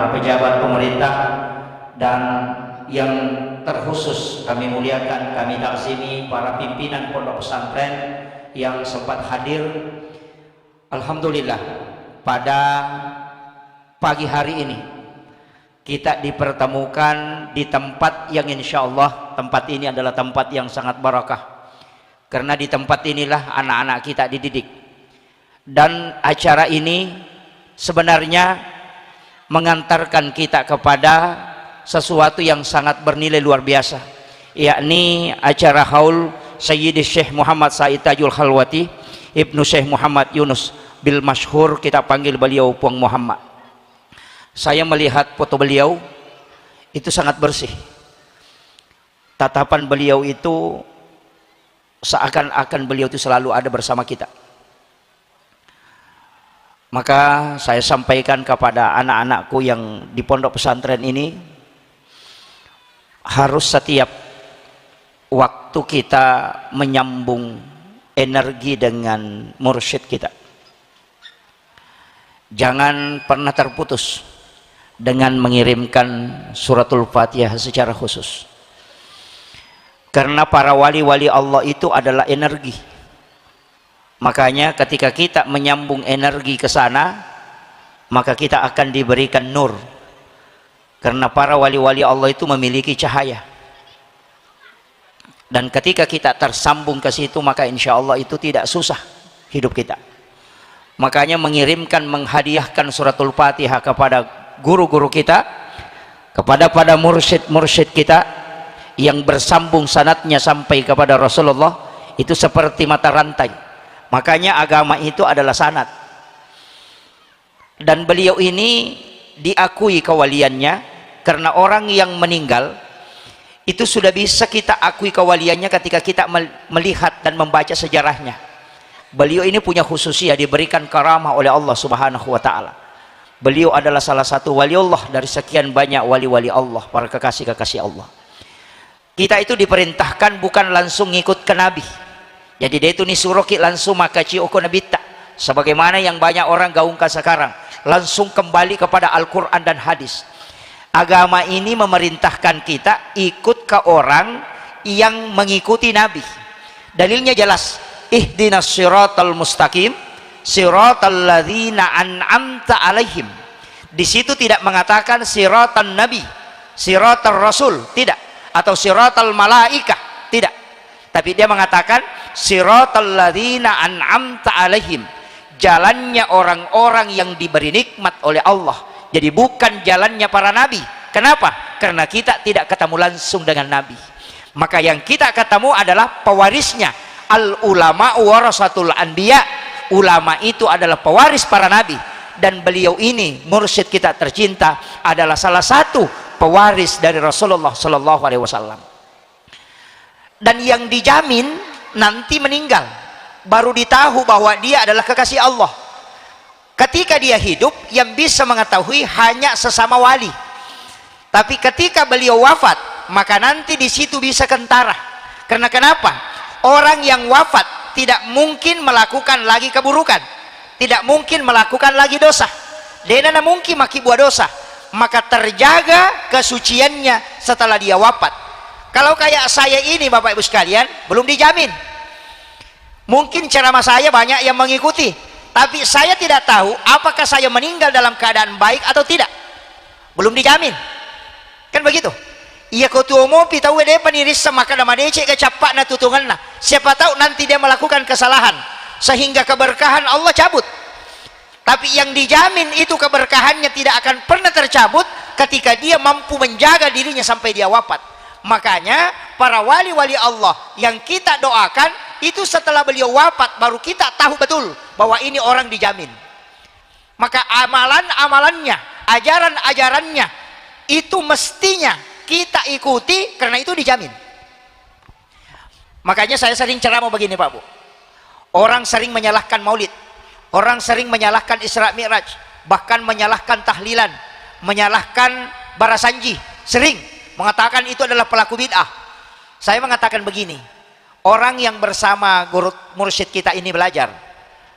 para pejabat pemerintah, dan yang terkhusus kami muliakan, kami taksimi para pimpinan pondok pesantren yang sempat hadir. Alhamdulillah, pada pagi hari ini kita dipertemukan di tempat yang insya Allah tempat ini adalah tempat yang sangat barakah, karena di tempat inilah anak-anak kita dididik. Dan acara ini sebenarnya mengantarkan kita kepada sesuatu yang sangat bernilai luar biasa, yakni acara haul Sayyidi Syekh Muhammad Said Tajul Khalwati Ibnu Syekh Muhammad Yunus bil masyhur, kita panggil beliau Puang Muhammad. Saya melihat foto beliau itu sangat bersih, tatapan beliau itu seakan-akan beliau itu selalu ada bersama kita. Maka saya sampaikan kepada anak-anakku yang di pondok pesantren ini, harus setiap waktu kita menyambung energi dengan mursyid kita, jangan pernah terputus dengan mengirimkan suratul Fatihah secara khusus, karena para wali-wali Allah itu adalah energi. Makanya ketika kita menyambung energi ke sana, maka kita akan diberikan nur, karena para wali-wali Allah itu memiliki cahaya. Dan ketika kita tersambung ke situ, maka insya Allah itu tidak susah hidup kita. Makanya mengirimkan, menghadiahkan suratul Fatihah kepada guru-guru kita, kepada mursyid-mursyid kita yang bersambung sanadnya sampai kepada Rasulullah, itu seperti mata rantai. Makanya agama itu adalah sanad. Dan beliau ini diakui kewaliannya, karena orang yang meninggal itu sudah bisa kita akui kewaliannya ketika kita melihat dan membaca sejarahnya. Beliau ini punya khususnya, diberikan karamah oleh Allah Subhanahu wa taala. Beliau adalah salah satu waliullah dari sekian banyak wali-wali Allah, para kekasih-kekasih Allah. Kita itu diperintahkan bukan langsung ngikut ke Nabi. Jadi dia itu nisuroki langsung maka cioko nabita, sebagaimana yang banyak orang gaungkan sekarang, langsung kembali kepada Al-Quran dan hadis. Agama ini memerintahkan kita ikut ke orang yang mengikuti Nabi. Dalilnya jelas, ihdinas siratal mustaqim siratal ladzina an'amta alaihim. Di situ tidak mengatakan siratan nabi, siratal rasul, tidak, atau siratal malaikah, tidak, tapi dia mengatakan siratal ladzina an'amta alaihim, jalannya orang-orang yang diberi nikmat oleh Allah. Jadi bukan jalannya para nabi. Kenapa? Karena kita tidak ketemu langsung dengan nabi. Maka yang kita ketemu adalah pewarisnya. Al ulama warasatul anbiya, ulama itu adalah pewaris para nabi. Dan beliau ini mursyid kita tercinta adalah salah satu pewaris dari Rasulullah Sallallahu Alaihi Wasallam. Dan yang dijamin nanti meninggal baru ditahu bahwa dia adalah kekasih Allah. Ketika dia hidup, yang bisa mengetahui hanya sesama wali. Tapi ketika beliau wafat, maka nanti di situ bisa kentara. Karena kenapa? Orang yang wafat tidak mungkin melakukan lagi keburukan, tidak mungkin melakukan lagi dosa. Dia tidak mungkin maki buat dosa, maka terjaga kesuciannya setelah dia wafat. Kalau kayak saya ini, Bapak Ibu sekalian, belum dijamin. Mungkin ceramah saya banyak yang mengikuti, tapi saya tidak tahu apakah saya meninggal dalam keadaan baik atau tidak. Belum dijamin. Kan begitu? Iya, kau tuh mau pitau dia peniris sama kada madece kecapak na tutungan na. Siapa tahu nanti dia melakukan kesalahan sehingga keberkahan Allah cabut. Tapi yang dijamin itu keberkahannya tidak akan pernah tercabut ketika dia mampu menjaga dirinya sampai dia wafat. Makanya para wali-wali Allah yang kita doakan itu setelah beliau wafat baru kita tahu betul bahwa ini orang dijamin. Maka amalan-amalannya, ajaran-ajarannya itu mestinya kita ikuti, karena itu dijamin. Makanya saya sering ceramah begini, Pak Bu. Orang sering menyalahkan maulid, orang sering menyalahkan Isra Mi'raj, bahkan menyalahkan tahlilan, menyalahkan barasanji, sering mengatakan itu adalah pelaku bid'ah. Saya mengatakan begini, orang yang bersama guru mursyid kita ini belajar,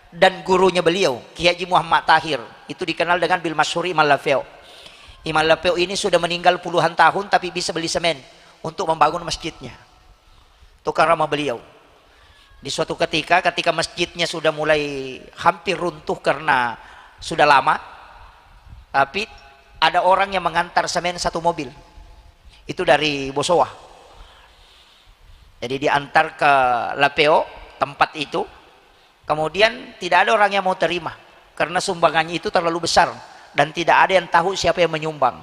dan gurunya beliau Kiai Haji Muhammad Tahir, itu dikenal dengan bil masyhuri Malafeo, Imam Lapeo ini sudah meninggal puluhan tahun tapi bisa beli semen untuk membangun masjidnya. Itu karamah beliau. Di suatu ketika masjidnya sudah mulai hampir runtuh karena sudah lama, tapi ada orang yang mengantar semen satu mobil. Itu dari Bosowa. Jadi diantar ke Lapeo, tempat itu. Kemudian tidak ada orang yang mau terima karena sumbangannya itu terlalu besar dan tidak ada yang tahu siapa yang menyumbang.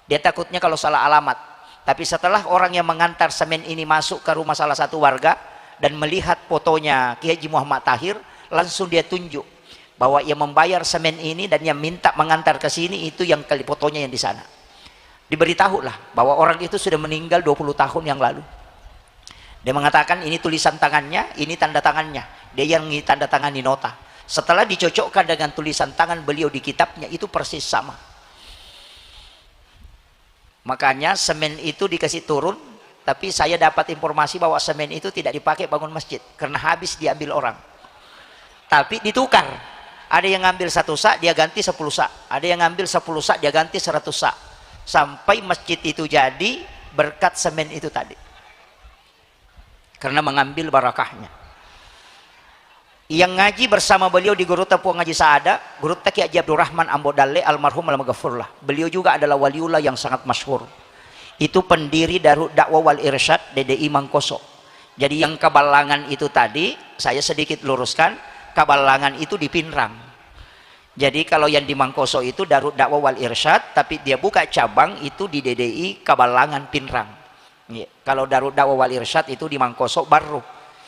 Dia takutnya kalau salah alamat. Tapi setelah orang yang mengantar semen ini masuk ke rumah salah satu warga dan melihat fotonya Kiai Haji Muhammad Tahir, langsung dia tunjuk bahwa yang membayar semen ini dan yang minta mengantar ke sini itu yang kali fotonya yang di sana. Diberitahulah bahwa orang itu sudah meninggal 20 tahun yang lalu. Dia mengatakan ini tulisan tangannya, ini tanda tangannya. Dia yang tanda tangani nota. Setelah dicocokkan dengan tulisan tangan beliau di kitabnya, itu persis sama. Makanya semen itu dikasih turun, tapi saya dapat informasi bahwa semen itu tidak dipakai bangun masjid karena habis diambil orang. Tapi ditukar. Ada yang ngambil 1 sak, dia ganti 10 sak. Ada yang ngambil 10 sak, dia ganti 100 sak. Sampai masjid itu jadi berkat semen itu tadi. Karena mengambil barakahnya. Yang ngaji bersama beliau di Guru Tepung Ngaji Saada, Guru Taki Haji Abdurrahman Ambodalle almarhum al-maghfurlah. Beliau juga adalah waliullah yang sangat masyhur. Itu pendiri Darud Dakwah wal Irsyad DDI Mangkoso. Jadi yang Kabalangan itu tadi, saya sedikit luruskan, Kabalangan itu di Pinrang. Jadi kalau yang di Mangkoso itu Darud Dakwah wal Irsyad, tapi dia buka cabang itu di DDI Kabalangan Pinrang. Ya, kalau Darud Dakwah wal Irsyad itu di Mangkoso baru.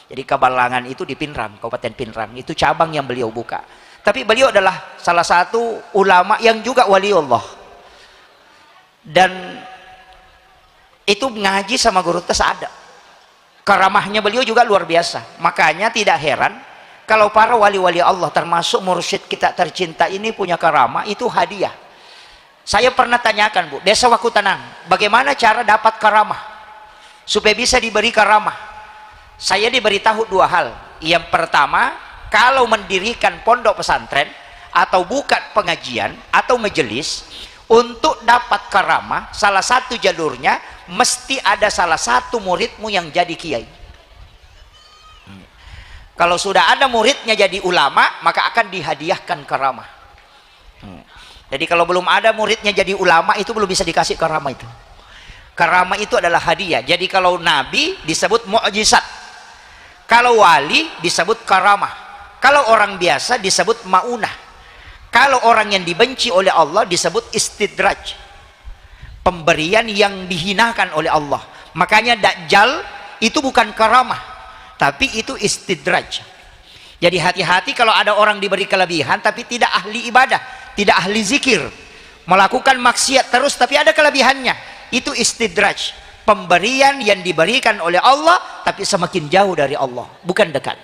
Jadi Kabalangan itu di Pinrang, Kabupaten Pinrang. Itu cabang yang beliau buka. Tapi beliau adalah salah satu ulama yang juga waliullah. Dan itu ngaji sama Guru Tasada. Karamahnya beliau juga luar biasa. Makanya tidak heran kalau para wali-wali Allah termasuk mursyid kita tercinta ini punya karamah, itu hadiah. Saya pernah tanyakan, Bu, Desa Wakutanang, bagaimana cara dapat karamah supaya bisa diberi karamah? Saya diberitahu 2 hal. Yang pertama, kalau mendirikan pondok pesantren atau buka pengajian atau majelis, untuk dapat karamah salah satu jalurnya mesti ada salah satu muridmu yang jadi kiai. Kalau sudah ada muridnya jadi ulama, maka akan dihadiahkan karamah. Jadi kalau belum ada muridnya jadi ulama, itu belum bisa dikasih karamah itu. Karamah itu adalah hadiah. Jadi kalau nabi disebut mukjizat, kalau wali disebut karamah, kalau orang biasa disebut maunah, kalau orang yang dibenci oleh Allah disebut istidraj, pemberian yang dihinakan oleh Allah. Makanya Dajjal itu bukan karamah, tapi itu istidraj. Jadi hati-hati kalau ada orang diberi kelebihan tapi tidak ahli ibadah, tidak ahli zikir, melakukan maksiat terus tapi ada kelebihannya. Itu istidraj, pemberian yang diberikan oleh Allah tapi semakin jauh dari Allah, bukan dekat.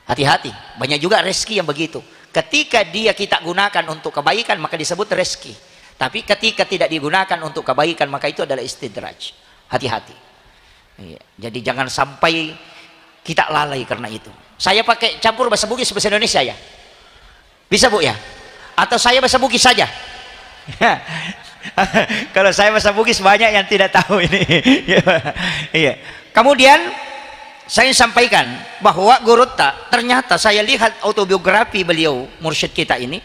Hati-hati, banyak juga rezeki yang begitu. Ketika dia kita gunakan untuk kebaikan maka disebut rezeki, tapi ketika tidak digunakan untuk kebaikan maka itu adalah istidraj. Hati-hati. Jadi jangan sampai kita lalai karena itu. Saya pakai campur bahasa Bugis bahasa Indonesia ya, bisa Bu ya? Atau saya bahasa Bugis saja? Kalau saya bahasa Bugis banyak yang tidak tahu ini. Iya. Kemudian saya sampaikan bahwa Guru ternyata saya lihat autobiografi beliau mursyid kita ini,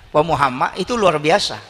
Pak Muhammad, itu luar biasa.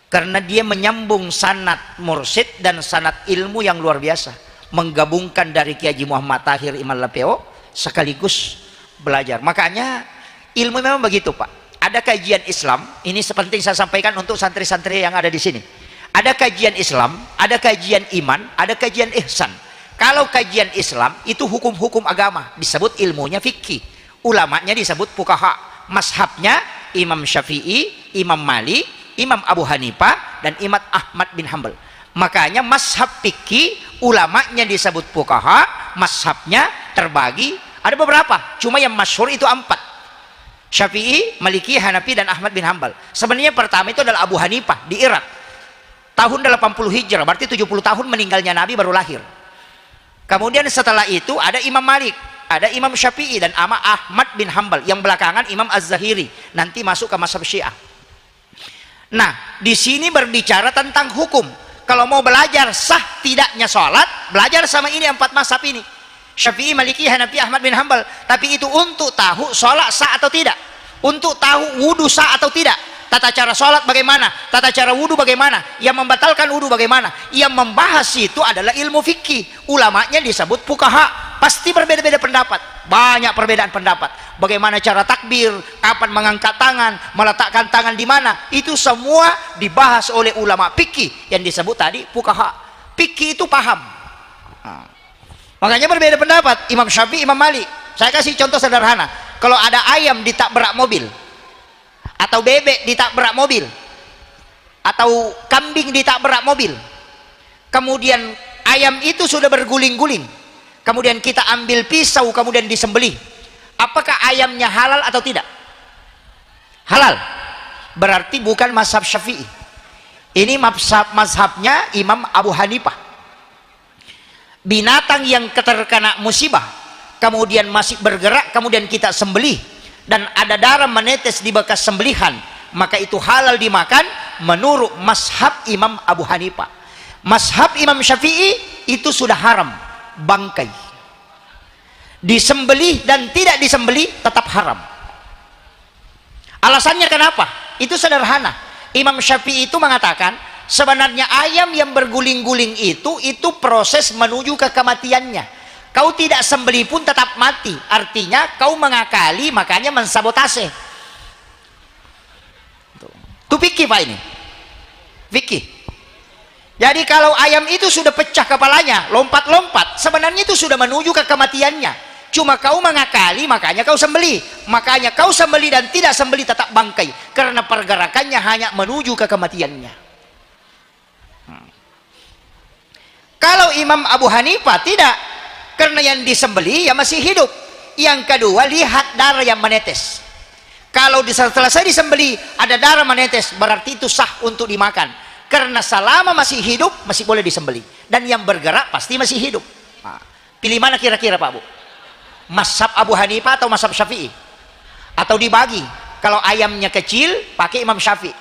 Karena dia menyambung sanad mursyid dan sanad ilmu yang luar biasa, menggabungkan dari Kiai Haji Muhammad Tahir Imam Lapeo sekaligus belajar. Makanya ilmu memang begitu, Pak. Ada kajian Islam, ini sepenting saya sampaikan untuk santri-santri yang ada di sini. Ada kajian Islam, ada kajian iman, ada kajian ihsan. Kalau kajian Islam itu hukum-hukum agama, disebut ilmunya fikih. Ulamanya disebut fuqaha. Mazhabnya Imam Syafi'i, Imam Malik, Imam Abu Hanifah, dan Imam Ahmad bin Hanbal. Makanya mazhab fikih ulamanya disebut fuqaha, mazhabnya terbagi ada beberapa, cuma yang masyhur itu 4. Syafi'i, Maliki, Hanafi, dan Ahmad bin Hanbal. Sebenarnya pertama itu adalah Abu Hanifah di Irak. Tahun 80 Hijrah, berarti 70 tahun meninggalnya Nabi baru lahir. Kemudian setelah itu ada Imam Malik, ada Imam Syafi'i, dan Ahmad bin Hanbal. Yang belakangan Imam Az-Zahiri, nanti masuk ke mazhab Syiah. Nah, di sini berbicara tentang hukum. Kalau mau belajar sah tidaknya sholat, belajar sama ini 4 mazhab ini. Syafi'i, Maliki, Hanafi, Ahmad bin Hambal. Tapi itu untuk tahu sholat sah atau tidak, untuk tahu wudu sah atau tidak, tata cara sholat bagaimana, tata cara wudu bagaimana, yang membatalkan wudu bagaimana. Yang membahas itu adalah ilmu fikih. Ulamanya disebut fuqaha. Pasti berbeda-beda pendapat, banyak perbedaan pendapat. Bagaimana cara takbir, kapan mengangkat tangan, meletakkan tangan di mana, itu semua dibahas oleh ulama fikih yang disebut tadi fuqaha. Fikih itu paham. Nah, makanya berbeda pendapat Imam Syafi'i, Imam Malik. Saya kasih contoh sederhana. Kalau ada ayam ditabrak mobil, atau bebek ditabrak mobil, atau kambing ditabrak mobil, kemudian ayam itu sudah berguling-guling, kemudian kita ambil pisau kemudian disembelih, apakah ayamnya halal atau tidak? Halal. Berarti bukan mazhab Syafi'i, ini mazhabnya Imam Abu Hanifah. Binatang yang terkena musibah kemudian masih bergerak, kemudian kita sembelih dan ada darah menetes di bekas sembelihan, maka itu halal dimakan menurut mazhab Imam Abu Hanifah. Mazhab Imam Syafi'i itu sudah haram, bangkai. Disembelih dan tidak disembelih tetap haram. Alasannya kenapa? Itu sederhana. Imam Syafi'i itu mengatakan sebenarnya ayam yang berguling-guling itu proses menuju ke kematiannya. Kau tidak sembelih pun tetap mati. Artinya kau mengakali, makanya mensabotase. Itu fikih Pak ini. Fikih. Jadi kalau ayam itu sudah pecah kepalanya, lompat-lompat, sebenarnya itu sudah menuju ke kematiannya. Cuma kau mengakali, makanya kau sembelih. Makanya kau sembelih dan tidak sembelih tetap bangkai, karena pergerakannya hanya menuju ke kematiannya. Kalau Imam Abu Hanifah tidak, karena yang disembelih ya masih hidup. Yang kedua, lihat darah yang menetes. Kalau selesai disembelih ada darah menetes, berarti itu sah untuk dimakan. Karena selama masih hidup masih boleh disembelih, dan yang bergerak pasti masih hidup. Nah, pilih mana kira-kira Pak Bu? Mazhab Abu Hanifah atau mazhab Syafi'i? Atau dibagi, kalau ayamnya kecil pakai Imam Syafi'i,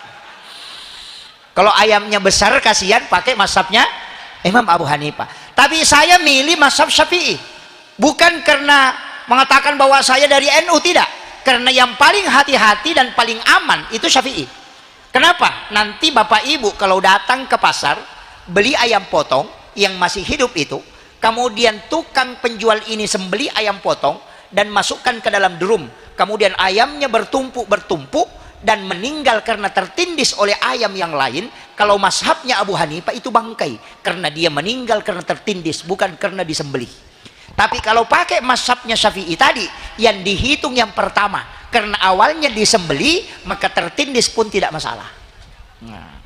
kalau ayamnya besar kasihan pakai mazhabnya Imam Abu Hanifah. Tapi saya milih mazhab Syafi'i, bukan karena mengatakan bahwa saya dari NU, tidak, karena yang paling hati-hati dan paling aman itu Syafi'i. Kenapa? Nanti Bapak Ibu kalau datang ke pasar beli ayam potong yang masih hidup itu, kemudian tukang penjual ini sembeli ayam potong dan masukkan ke dalam drum, kemudian ayamnya bertumpuk dan meninggal karena tertindis oleh ayam yang lain. Kalau mazhabnya Abu Hanifah itu bangkai, karena dia meninggal karena tertindis, bukan karena disembelih. Tapi kalau pakai mazhabnya Syafi'i tadi, yang dihitung yang pertama, karena awalnya disembelih, maka tertindis pun tidak masalah. Nah,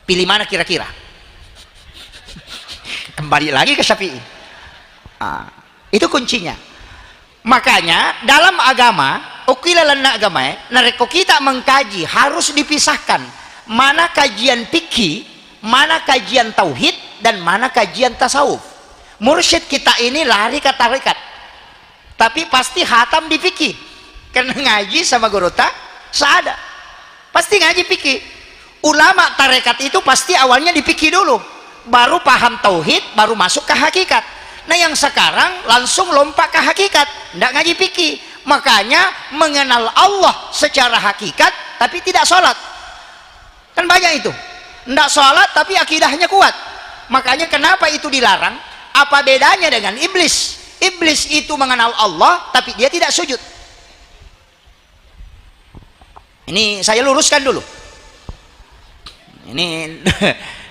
pilih mana kira-kira? Kembali lagi ke Syafi'i. Nah, itu kuncinya. Makanya dalam agama, ukilalana agama, nareko kita mengkaji harus dipisahkan. Mana kajian fikih, mana kajian tauhid, dan mana kajian tasawuf. Mursyid kita ini lari ke tarekat, tapi pasti hatam di fikih, karena ngaji sama guru sa'ada, pasti ngaji fikih. Ulama tarekat itu pasti awalnya di fikih dulu, baru paham tauhid, baru masuk ke hakikat. Nah yang sekarang langsung lompat ke hakikat, tidak ngaji fikih. Makanya mengenal Allah secara hakikat tapi tidak sholat, kan banyak itu, tidak sholat tapi akidahnya kuat. Makanya kenapa itu dilarang? Apa bedanya dengan iblis? Iblis itu mengenal Allah tapi dia tidak sujud. Ini saya luruskan dulu. Ini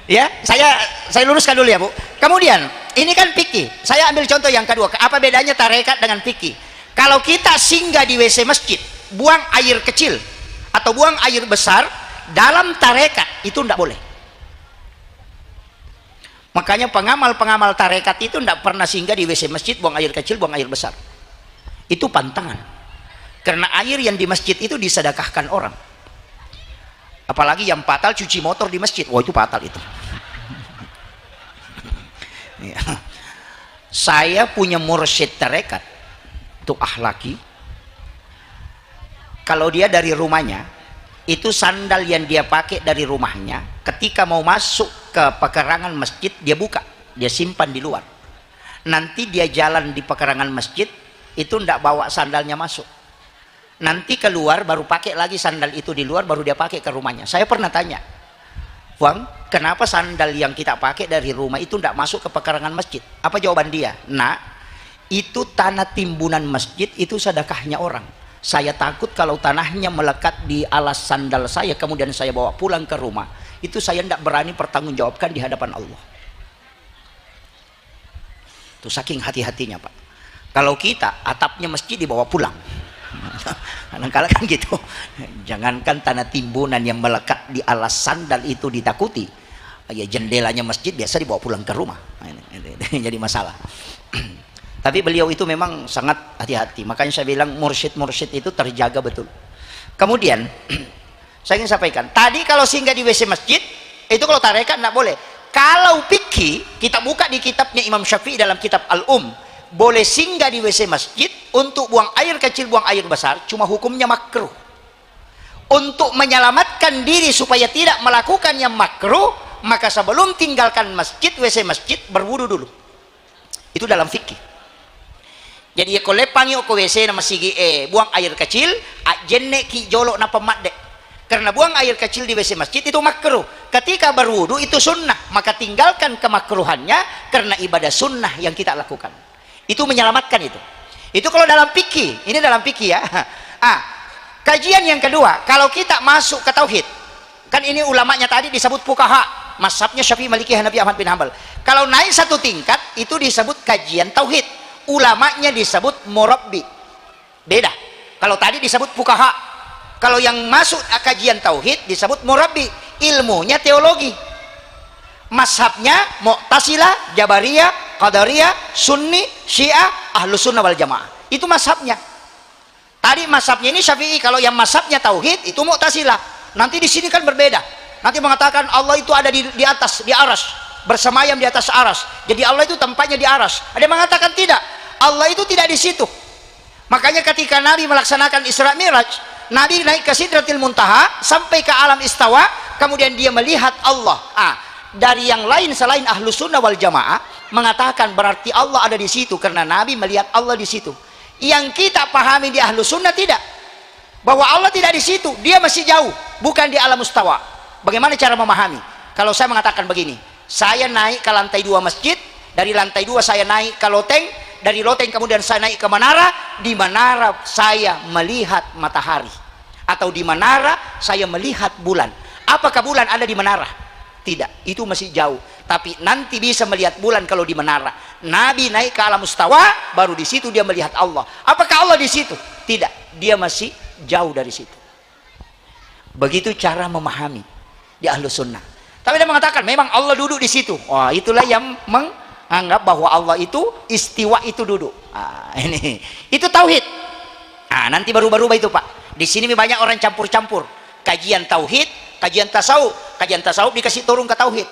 ya, saya luruskan dulu ya Bu. Kemudian ini kan fikih. Saya ambil contoh yang kedua. Apa bedanya tarekat dengan fikih? Kalau kita singgah di WC masjid, buang air kecil atau buang air besar, dalam tarekat itu tidak boleh. Makanya pengamal-pengamal tarekat itu tidak pernah singgah di WC masjid, buang air kecil, buang air besar. Itu pantangan. Karena air yang di masjid itu disedekahkan orang. Apalagi yang fatal cuci motor di masjid. Wah, itu fatal itu. Saya punya mursyid tarekat, itu ahlaki. Kalau dia dari rumahnya itu sandal yang dia pakai dari rumahnya, ketika mau masuk ke pekarangan masjid dia buka, dia simpan di luar. Nanti dia jalan di pekarangan masjid itu ndak bawa sandalnya masuk, nanti keluar baru pakai lagi sandal itu di luar, baru dia pakai ke rumahnya. Saya pernah tanya, Bang, kenapa sandal yang kita pakai dari rumah itu ndak masuk ke pekarangan masjid? Apa jawaban dia? Nah, itu tanah timbunan masjid, itu sedekahnya orang. Saya takut kalau tanahnya melekat di alas sandal saya kemudian saya bawa pulang ke rumah, itu saya tidak berani pertanggungjawabkan di hadapan Allah. Itu saking hati-hatinya Pak. Kalau kita atapnya masjid dibawa pulang, kadang-kadang kan gitu. Jangankan tanah timbunan yang melekat di alas sandal itu ditakuti, ya jendelanya masjid biasa dibawa pulang ke rumah. Ini jadi masalah. Tapi beliau itu memang sangat hati-hati, makanya saya bilang mursyid-mursyid itu terjaga betul. Kemudian saya ingin sampaikan, tadi kalau singgah di WC masjid itu kalau tarekat tidak boleh. Kalau fikih, kita buka di kitabnya Imam Syafi'i dalam kitab Al-Um, boleh singgah di WC masjid untuk buang air kecil, buang air besar, cuma hukumnya makruh. Untuk menyelamatkan diri supaya tidak melakukan yang makruh, maka sebelum tinggalkan masjid, WC masjid, berwudu dulu. Itu dalam fikih. Jadi ya kalau pangi ke WC nama sigi buang air kecil, jenne ki jolok na pemadde. Karena buang air kecil di WC masjid itu makruh. Ketika berwudu itu sunnah, maka tinggalkan kemakruhannya karena ibadah sunnah yang kita lakukan. Itu menyelamatkan itu. Itu kalau dalam fikih, ini dalam fikih ya. Kajian yang kedua, kalau kita masuk ke tauhid, kan ini ulamanya tadi disebut fuqaha, mazhabnya Syafi'i, Maliki, Hanafi, Ahmad bin Hambal. Kalau naik satu tingkat itu disebut kajian tauhid. Ulamanya disebut murabbi, beda. Kalau tadi disebut fuqaha, kalau yang masuk kajian tauhid disebut murabbi, ilmunya teologi. Mazhabnya Mu'tazilah, Jabariyah, Qadariyah, Sunni, Syiah, Ahlus Sunnah wal Jamaah. Itu mazhabnya. Tadi mazhabnya ini Syafi'i, kalau yang mazhabnya tauhid itu Mu'tazilah. Nanti di sini kan berbeda. Nanti mengatakan Allah itu ada di atas, di aras, bersemayam di atas aras. Jadi Allah itu tempatnya di aras. Ada yang mengatakan tidak, Allah itu tidak di situ. Makanya ketika Nabi melaksanakan Isra Mi'raj, Nabi naik ke Sidratil Muntaha sampai ke alam istawa, kemudian dia melihat Allah. Dari yang lain selain Ahlus Sunnah wal Jamaah mengatakan berarti Allah ada di situ karena Nabi melihat Allah di situ. Yang kita pahami di Ahlus Sunnah tidak, bahwa Allah tidak di situ, dia masih jauh, bukan di alam istawa. Bagaimana cara memahami? Kalau saya mengatakan begini, saya naik ke lantai 2 masjid, dari lantai 2 saya naik ke loteng, dari loteng kemudian saya naik ke menara, di menara saya melihat matahari, atau di menara saya melihat bulan. Apakah bulan ada di menara? Tidak, itu masih jauh. Tapi nanti bisa melihat bulan kalau di menara. Nabi naik ke alam istawa, baru di situ dia melihat Allah. Apakah Allah di situ? Tidak, dia masih jauh dari situ. Begitu cara memahami di Ahlus Sunnah. Tapi dia mengatakan memang Allah duduk di situ. Wah, itulah yang menganggap bahwa Allah itu istiwa itu duduk. Ini itu tauhid. Nanti baru-baru itu Pak. Di sini banyak orang campur-campur. Kajian tauhid, kajian tasawuf. Kajian tasawuf dikasih turun ke tauhid.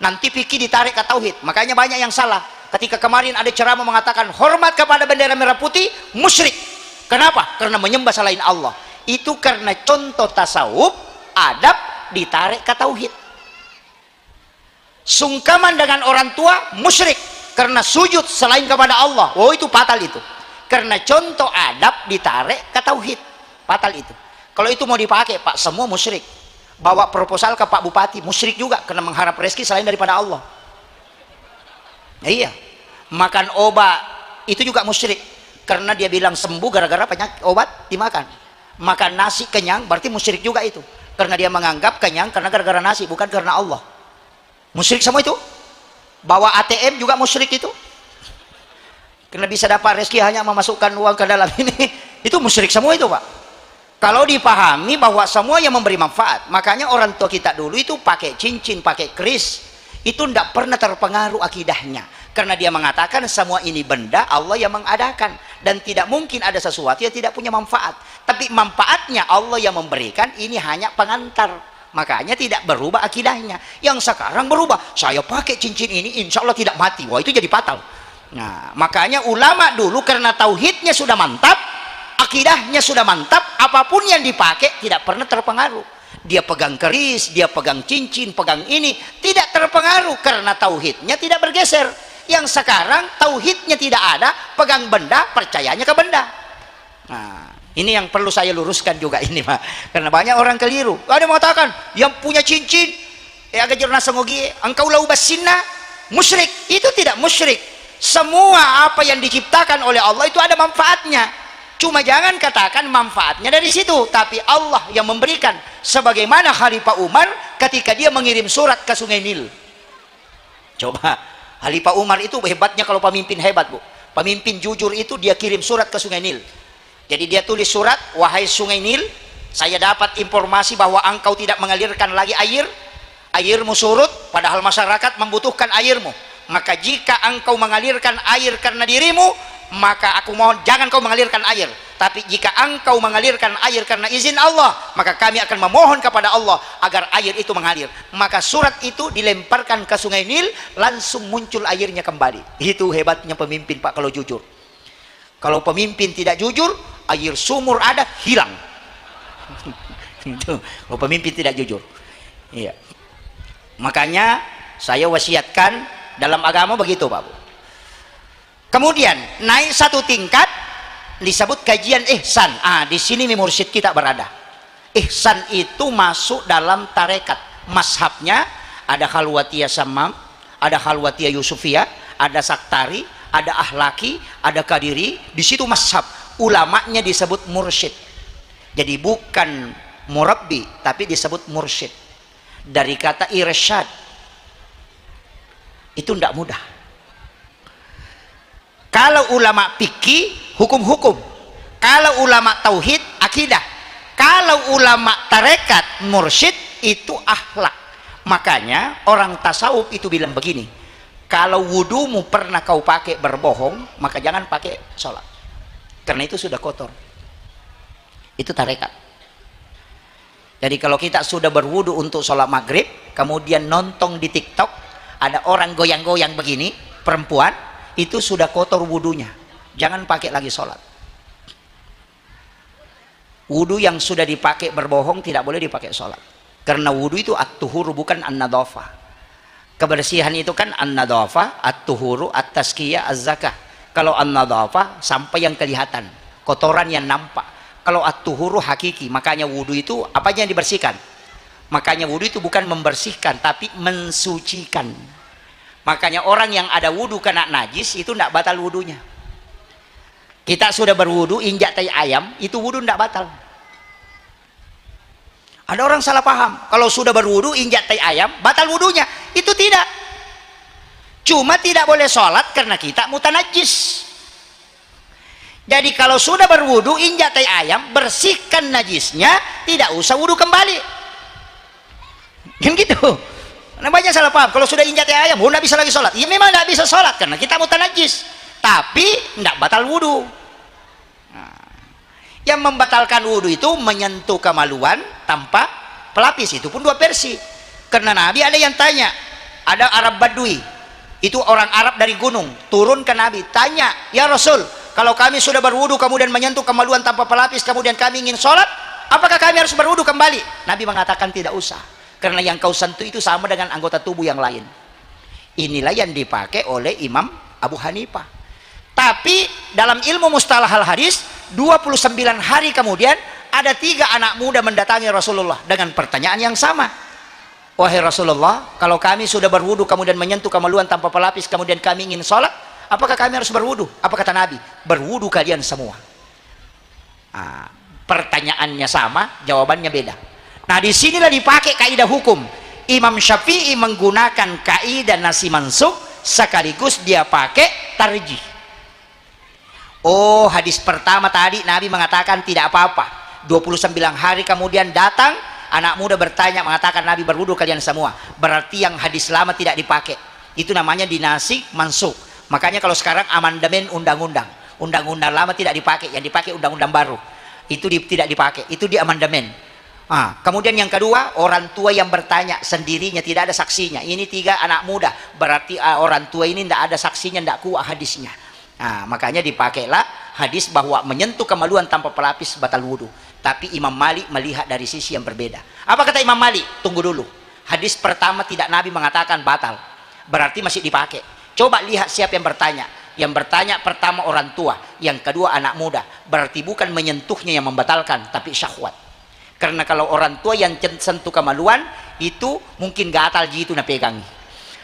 Nanti fikih ditarik ke tauhid. Makanya banyak yang salah. Ketika kemarin ada ceramah mengatakan hormat kepada bendera merah putih, musyrik. Kenapa? Karena menyembah selain Allah. Itu karena contoh tasawuf, adab ditarik ke tauhid. Sungkaman dengan orang tua, musyrik. Karena sujud selain kepada Allah. Oh, itu fatal itu. Karena contoh adab ditarik ke tauhid. Fatal itu. Kalau itu mau dipakai Pak, semua musyrik. Bawa proposal ke Pak Bupati, musyrik juga karena mengharap rezeki selain daripada Allah. Iya. Makan obat itu juga musyrik karena dia bilang sembuh gara-gara penyakit, obat dimakan. Makan nasi kenyang berarti musyrik juga itu. Karena dia menganggap kenyang karena gara-gara nasi, bukan karena Allah. Musyrik semua itu. Bawa ATM juga musyrik itu. Karena bisa dapat rezeki hanya memasukkan uang ke dalam ini. Itu musyrik semua itu Pak. Kalau dipahami bahwa semua yang memberi manfaat, makanya orang tua kita dulu itu pakai cincin, pakai keris, itu tidak pernah terpengaruh akidahnya, karena dia mengatakan semua ini benda Allah yang mengadakan dan tidak mungkin ada sesuatu yang tidak punya manfaat, tapi manfaatnya Allah yang memberikan, ini hanya pengantar. Makanya tidak berubah akidahnya. Yang sekarang berubah, saya pakai cincin ini insya Allah tidak mati. Wah, itu jadi fatal. Nah, makanya ulama dulu karena tauhidnya sudah mantap, akidahnya sudah mantap, apapun yang dipakai tidak pernah terpengaruh. dia pegang keris, dia pegang cincin, pegang ini, tidak terpengaruh karena tauhidnya tidak bergeser. Yang sekarang tauhidnya tidak ada, pegang benda, percayanya ke benda. Nah, ini yang perlu saya luruskan juga ini, Pak. Karena banyak orang keliru. Ada yang mengatakan yang punya cincin, agak jernas sengogi, engkau lau basinna, musyrik. Itu tidak musyrik. Semua apa yang diciptakan oleh Allah itu ada manfaatnya. Cuma jangan katakan manfaatnya dari situ, tapi Allah yang memberikan. Sebagaimana Khalifah Umar ketika dia mengirim surat ke Sungai Nil. Coba, Khalifah Umar itu hebatnya kalau pemimpin hebat, Bu. Pemimpin jujur itu dia kirim surat ke Sungai Nil. Jadi dia tulis surat, wahai Sungai Nil, saya dapat informasi bahwa engkau tidak mengalirkan lagi air, airmu surut, padahal masyarakat membutuhkan airmu. Maka jika engkau mengalirkan air karena dirimu, maka aku mohon jangan kau mengalirkan air. Tapi jika engkau mengalirkan air karena izin Allah, maka kami akan memohon kepada Allah agar air itu mengalir. Maka surat itu dilemparkan ke Sungai Nil, langsung muncul airnya kembali. Itu hebatnya pemimpin, Pak, kalau jujur. Kalau pemimpin tidak jujur, air sumur ada hilang. Itu kalau pemimpin tidak jujur. Iya. Makanya saya wasiatkan dalam agama begitu, Pak. Kemudian naik satu tingkat disebut kajian ihsan. Di sini mursyid kita berada. Ihsan itu masuk dalam tarekat. Mazhabnya ada Khalwatiyah Sammam, ada Khalwatiyah Yusufiyah, ada Saktari, ada Ahlaki, ada Kadiri. Di situ mazhab. Ulamanya disebut mursyid. Jadi bukan murabbi, tapi disebut mursyid. Dari kata irsyad. Itu tidak mudah. Kalau ulama fikih, hukum-hukum. Kalau ulama tauhid, akidah. Kalau ulama tarekat, mursyid, itu akhlak. Makanya orang tasawuf itu bilang begini, kalau wudumu pernah kau pakai berbohong, maka jangan pakai sholat, karena itu sudah kotor. Itu tarekat. Jadi kalau kita sudah berwudu untuk sholat maghrib, kemudian nonton di TikTok, ada orang goyang-goyang begini, perempuan, itu sudah kotor wudunya, jangan pakai lagi sholat. Wudu yang sudah dipakai berbohong tidak boleh dipakai sholat, karena wudu itu at-tuhur, bukan an-nadhafah. Kebersihan itu kan an-nadhafah, at-tuhuru, at-tazkiyah, az-zakah. Kalau an-nadhafah sampai yang kelihatan, kotoran yang nampak. Kalau at-tuhuru hakiki, makanya wudu itu apanya yang dibersihkan. Makanya wudu itu bukan membersihkan, tapi mensucikan. Makanya orang yang ada wudu kena najis itu tidak batal wudunya. Kita sudah berwudu injak tai ayam, itu wudu tidak batal. Ada orang salah paham, kalau sudah berwudu injak tai ayam batal wudunya. Itu tidak. Cuma tidak boleh sholat karena kita mutanajis. Jadi kalau sudah berwudu injak tai ayam, bersihkan najisnya, tidak usah wudu kembali. Kan gitu. Nah, banyak salah paham, kalau sudah injak tai ayam, tidak bisa lagi sholat. Ya memang tidak bisa sholat karena kita mutanajis, tapi tidak batal wudu. Nah, yang membatalkan wudu itu menyentuh kemaluan tanpa pelapis. Itu pun dua versi. Karena Nabi ada yang tanya, ada Arab Badui, itu orang Arab dari gunung, turun ke Nabi, tanya, ya Rasul, kalau kami sudah berwudu kemudian menyentuh kemaluan tanpa pelapis, kemudian kami ingin sholat, apakah kami harus berwudu kembali? Nabi mengatakan tidak usah, karena yang kau sentuh itu sama dengan anggota tubuh yang lain. Inilah yang dipakai oleh Imam Abu Hanifah. Tapi dalam ilmu mustalah al-hadis, 29 hari kemudian ada 3 anak muda mendatangi Rasulullah dengan pertanyaan yang sama. Wahai Rasulullah, kalau kami sudah berwudu kemudian menyentuh kemaluan tanpa pelapis, kemudian kami ingin sholat, apakah kami harus berwudu? Apa kata Nabi? Berwudu kalian semua. Pertanyaannya sama, jawabannya beda. Nah, disinilah dipakai kaidah hukum. Imam Syafi'i menggunakan kaidah nasi mansukh, sekaligus dia pakai tarjih. Oh, hadis pertama tadi Nabi mengatakan tidak apa-apa. 29 hari kemudian datang anak muda bertanya, mengatakan Nabi berwudu kalian semua. Berarti yang hadis lama tidak dipakai. Itu namanya dinasik mansukh. Makanya kalau sekarang amandemen undang-undang, undang-undang lama tidak dipakai, yang dipakai undang-undang baru. Itu tidak dipakai, itu di amandemen. Kemudian yang kedua, orang tua yang bertanya sendirinya, tidak ada saksinya. Ini 3 anak muda, berarti orang tua ini tidak ada saksinya, tidak kuat hadisnya. Makanya dipakailah hadis bahwa menyentuh kemaluan tanpa pelapis batal wudu. Tapi Imam Malik melihat dari sisi yang berbeda. Apa kata Imam Malik? Tunggu dulu. Hadis pertama tidak Nabi mengatakan batal, berarti masih dipakai. Coba lihat siapa yang bertanya. Yang bertanya pertama orang tua, yang kedua anak muda. Berarti bukan menyentuhnya yang membatalkan, tapi syahwat. Karena kalau orang tua yang sentuh kemaluan, itu mungkin gatal jitu na pegang.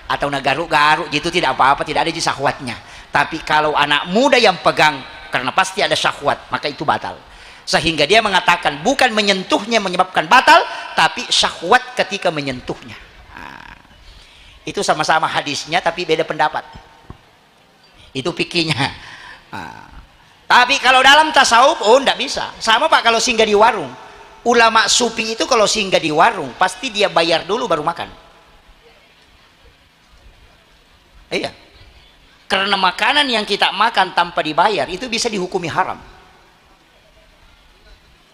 Atau na garuk-garuk jitu tidak apa-apa, tidak ada syahwatnya. Tapi kalau anak muda yang pegang, karena pasti ada syahwat, maka itu batal. Sehingga dia mengatakan bukan menyentuhnya menyebabkan batal, tapi syahwat ketika menyentuhnya. Nah, itu sama-sama hadisnya tapi beda pendapat. Itu fikihnya. Nah, tapi kalau dalam tasawuf, oh enggak bisa. Sama Pak kalau singgah di warung. Ulama sufi itu kalau singgah di warung pasti dia bayar dulu baru makan. Iya. Karena makanan yang kita makan tanpa dibayar itu bisa dihukumi haram.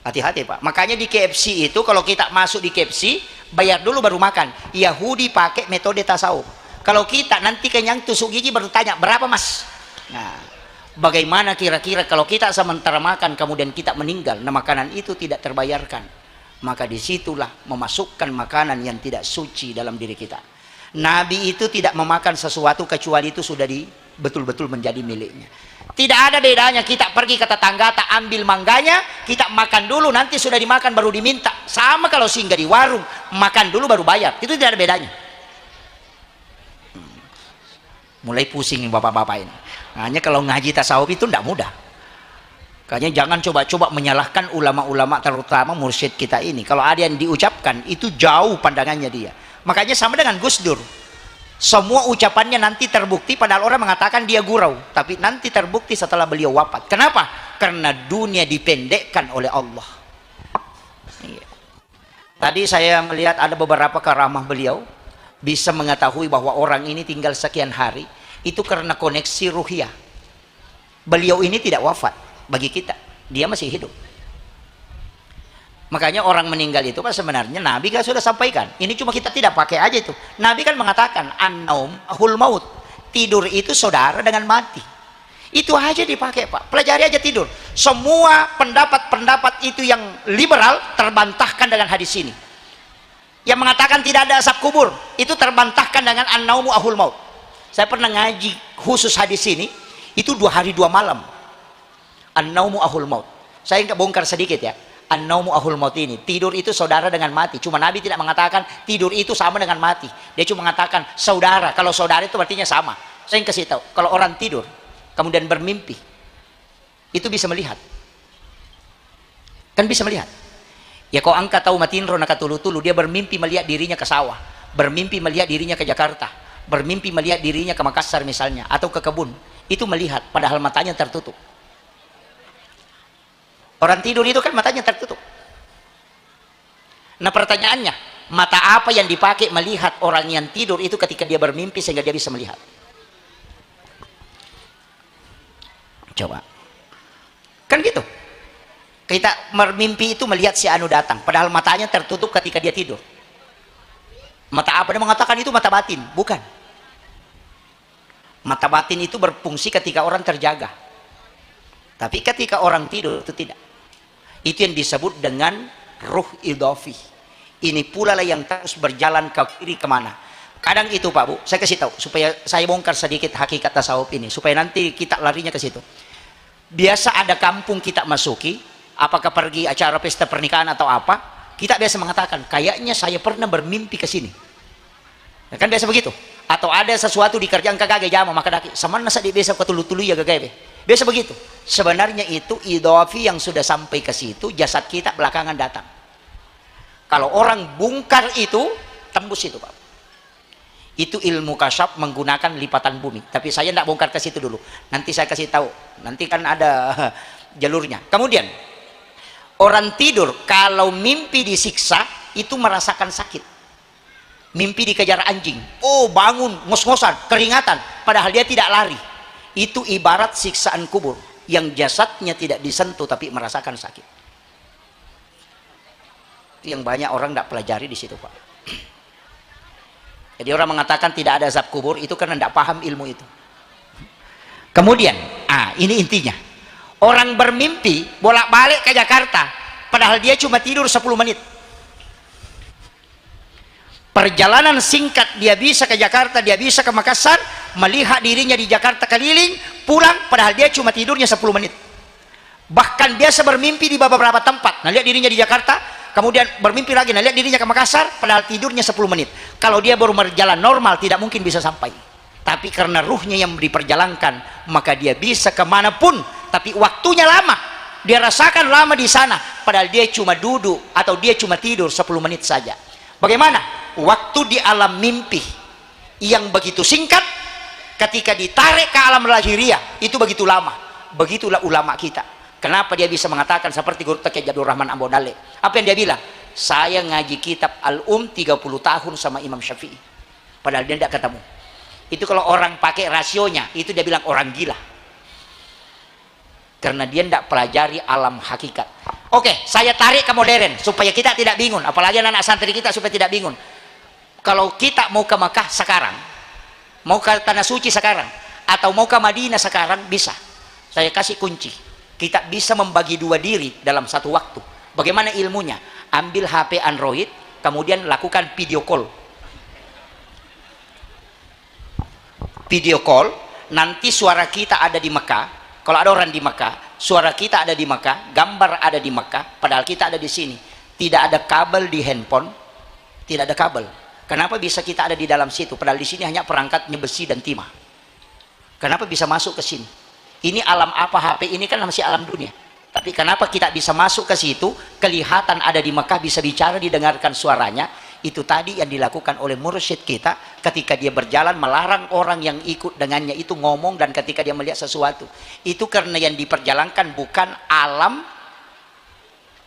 Hati-hati Pak. Makanya di KFC itu kalau kita masuk di KFC bayar dulu baru makan. Yahudi pakai metode tasawuf. Kalau kita nanti kenyang tusuk gigi baru tanya berapa mas. Nah, bagaimana kira-kira kalau kita sementara makan kemudian kita meninggal, nah makanan itu tidak terbayarkan, maka disitulah memasukkan makanan yang tidak suci dalam diri kita. Nabi itu tidak memakan sesuatu kecuali itu sudah betul-betul menjadi miliknya. Tidak ada bedanya kita pergi ke tetangga, tak ambil mangganya, kita makan dulu, nanti sudah dimakan baru diminta. Sama kalau singgah di warung, makan dulu baru bayar, itu tidak ada bedanya. Mulai pusing bapak-bapak ini. Hanya kalau ngaji tasawuf itu tidak mudah. Makanya jangan coba-coba menyalahkan ulama-ulama, terutama mursyid kita ini. Kalau ada yang diucapkan itu jauh pandangannya dia. Makanya sama dengan Gus Dur. Semua ucapannya nanti terbukti, padahal orang mengatakan dia gurau, tapi nanti terbukti setelah beliau wafat. Kenapa? Karena dunia dipendekkan oleh Allah. Iya. Tadi saya melihat ada beberapa karamah beliau, bisa mengetahui bahwa orang ini tinggal sekian hari, itu karena koneksi ruhiyah. Beliau ini tidak wafat bagi kita, dia masih hidup. Makanya orang meninggal itu kan sebenarnya Nabi kan sudah sampaikan. Ini cuma kita tidak pakai aja itu. Nabi kan mengatakan an-naum ahul maut. Tidur itu saudara dengan mati. Itu aja dipakai Pak. Pelajari aja tidur. Semua pendapat-pendapat itu yang liberal terbantahkan dengan hadis ini. Yang mengatakan tidak ada azab kubur itu terbantahkan dengan an-naumu ahul maut. Saya pernah ngaji khusus hadis ini, itu 2 hari 2 malam. An-naumu ahul maut. Saya nggak bongkar sedikit ya. An-naumu ahul maut ini, tidur itu saudara dengan mati. Cuma Nabi tidak mengatakan tidur itu sama dengan mati. Dia cuma mengatakan saudara. Kalau saudara itu artinya sama. Saya kasih tahu, kalau orang tidur kemudian bermimpi, itu bisa melihat. Kan bisa melihat. Ya kau angkat tahu matinro nakatulu-tulu, dia bermimpi melihat dirinya ke sawah, bermimpi melihat dirinya ke Jakarta, bermimpi melihat dirinya ke Makassar misalnya, atau ke kebun. Itu melihat, padahal matanya tertutup. Orang tidur itu kan matanya tertutup. Nah pertanyaannya, mata apa yang dipakai melihat orang yang tidur itu ketika dia bermimpi sehingga dia bisa melihat? Coba. Kan gitu. Kita bermimpi itu melihat si anu datang, padahal matanya tertutup ketika dia tidur. Mata apa? Dia mengatakan itu mata batin. Bukan. Mata batin itu berfungsi ketika orang terjaga. Tapi ketika orang tidur itu tidak. Itu yang disebut dengan ruh idafi. Ini pula lah yang terus berjalan ke kiri kemana. Kadang itu Pak Bu, saya kasih tahu supaya saya bongkar sedikit hakikat tasawuf ini, supaya nanti kita larinya ke situ. Biasa ada kampung kita masuki, apakah pergi acara pesta pernikahan atau apa, kita biasa mengatakan kayaknya saya pernah bermimpi ke sini. Ya, kan biasa begitu. Atau ada sesuatu di kerjaan kagak jama maka daki samana sa di biasa ketulu-tulu ya gagay. Biasa begitu. Sebenarnya itu idafi yang sudah sampai ke situ, jasad kita belakangan datang. Kalau orang bongkar itu, tembus itu Pak. Itu ilmu kasyaf menggunakan lipatan bumi. Tapi saya tidak bongkar ke situ dulu. Nanti saya kasih tahu. Nanti kan ada jalurnya. Kemudian orang tidur kalau mimpi disiksa itu merasakan sakit. Mimpi dikejar anjing. Oh bangun, ngos-ngosan, keringatan. Padahal dia tidak lari. Itu ibarat siksaan kubur yang jasadnya tidak disentuh tapi merasakan sakit. Itu yang banyak orang tidak pelajari di situ Pak. Jadi orang mengatakan tidak ada azab kubur itu karena tidak paham ilmu itu. Kemudian, ini intinya. Orang bermimpi bolak-balik ke Jakarta, padahal dia cuma tidur 10 menit. Perjalanan singkat, dia bisa ke Jakarta, dia bisa ke Makassar, melihat dirinya di Jakarta keliling, pulang, padahal dia cuma tidurnya 10 menit. Bahkan biasa bermimpi di beberapa tempat, nah lihat dirinya di Jakarta, kemudian bermimpi lagi, nah lihat dirinya ke Makassar, padahal tidurnya 10 menit. Kalau dia baru berjalan normal, tidak mungkin bisa sampai. Tapi karena ruhnya yang diperjalankan, maka dia bisa kemanapun, tapi waktunya lama. Dia rasakan lama di sana, padahal dia cuma duduk atau dia cuma tidur 10 menit saja. Bagaimana? Waktu di alam mimpi yang begitu singkat, ketika ditarik ke alam lahiriah itu begitu lama. Begitulah ulama kita. Kenapa dia bisa mengatakan seperti Guru Taqi Abdul Rahman Ambonale? Apa yang dia bilang? Saya ngaji kitab Al-Um 30 tahun sama Imam Syafi'i, padahal dia tidak ketemu. Itu kalau orang pakai rasionya, itu dia bilang orang gila, karena dia tidak pelajari alam hakikat. Oke, saya tarik ke modern supaya kita tidak bingung, apalagi anak santri kita supaya tidak bingung. Kalau kita mau ke Makkah sekarang, mau ke Tanah Suci sekarang, atau mau ke Madinah sekarang, bisa. Saya kasih kunci. Kita bisa membagi 2 diri dalam satu waktu. Bagaimana ilmunya? Ambil HP Android, kemudian lakukan video call. Video call, nanti suara kita ada di Mekah. Kalau ada orang di Mekah, suara kita ada di Mekah, gambar ada di Mekah, padahal kita ada di sini. Tidak ada kabel di handphone, tidak ada kabel. Kenapa bisa kita ada di dalam situ? Padahal di sini hanya perangkatnya besi dan timah. Kenapa bisa masuk ke sini? Ini alam apa? HP ini kan masih alam dunia. Tapi kenapa kita bisa masuk ke situ? Kelihatan ada di Mekah, bisa bicara, didengarkan suaranya. Itu tadi yang dilakukan oleh mursyid kita ketika dia berjalan melarang orang yang ikut dengannya itu ngomong, dan ketika dia melihat sesuatu. Itu karena yang diperjalankan bukan alam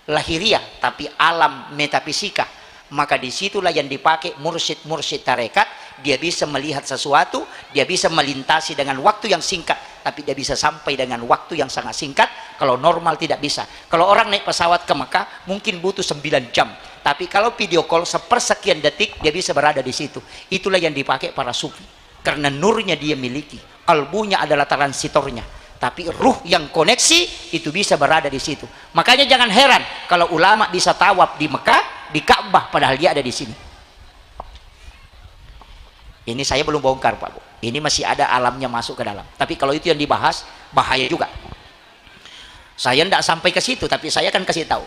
lahiriah, tapi alam metafisika. Maka disitulah yang dipakai mursyid tarekat. Dia bisa melihat sesuatu, dia bisa melintasi dengan waktu yang singkat, tapi dia bisa sampai dengan waktu yang sangat singkat. Kalau normal tidak bisa. Kalau orang naik pesawat ke Mekah mungkin butuh 9 jam, tapi kalau video call sepersekian detik dia bisa berada di situ. Itulah yang dipakai para sufi, karena nurnya dia miliki, kalbunya adalah transitornya, tapi ruh yang koneksi itu bisa berada di situ. Makanya jangan heran kalau ulama bisa tawaf di Mekah, di Ka'bah, padahal dia ada di sini. Ini saya belum bongkar, Pak Bu. Ini masih ada alamnya masuk ke dalam. Tapi kalau itu yang dibahas, bahaya juga. Saya tidak sampai ke situ, tapi saya akan kasih tahu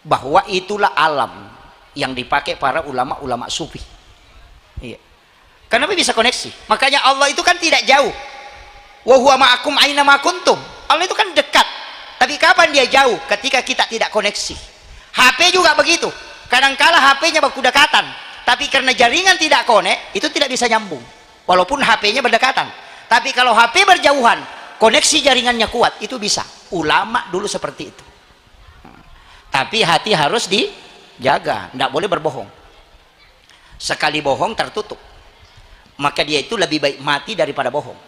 bahwa itulah alam yang dipakai para ulama-ulama sufi. Iya. Kenapa bisa koneksi? Makanya Allah itu kan tidak jauh. Wa huwa ma'akum aina ma kuntum. Allah itu kan dekat. Tapi kapan dia jauh? Ketika kita tidak koneksi. HP juga begitu. Kadangkala HP-nya berdekatan, tapi karena jaringan tidak konek, itu tidak bisa nyambung. Walaupun HP-nya berdekatan. Tapi kalau HP berjauhan, koneksi jaringannya kuat, itu bisa. Ulama dulu seperti itu. Tapi hati harus dijaga, tidak boleh berbohong. Sekali bohong tertutup. Maka dia itu lebih baik mati daripada bohong.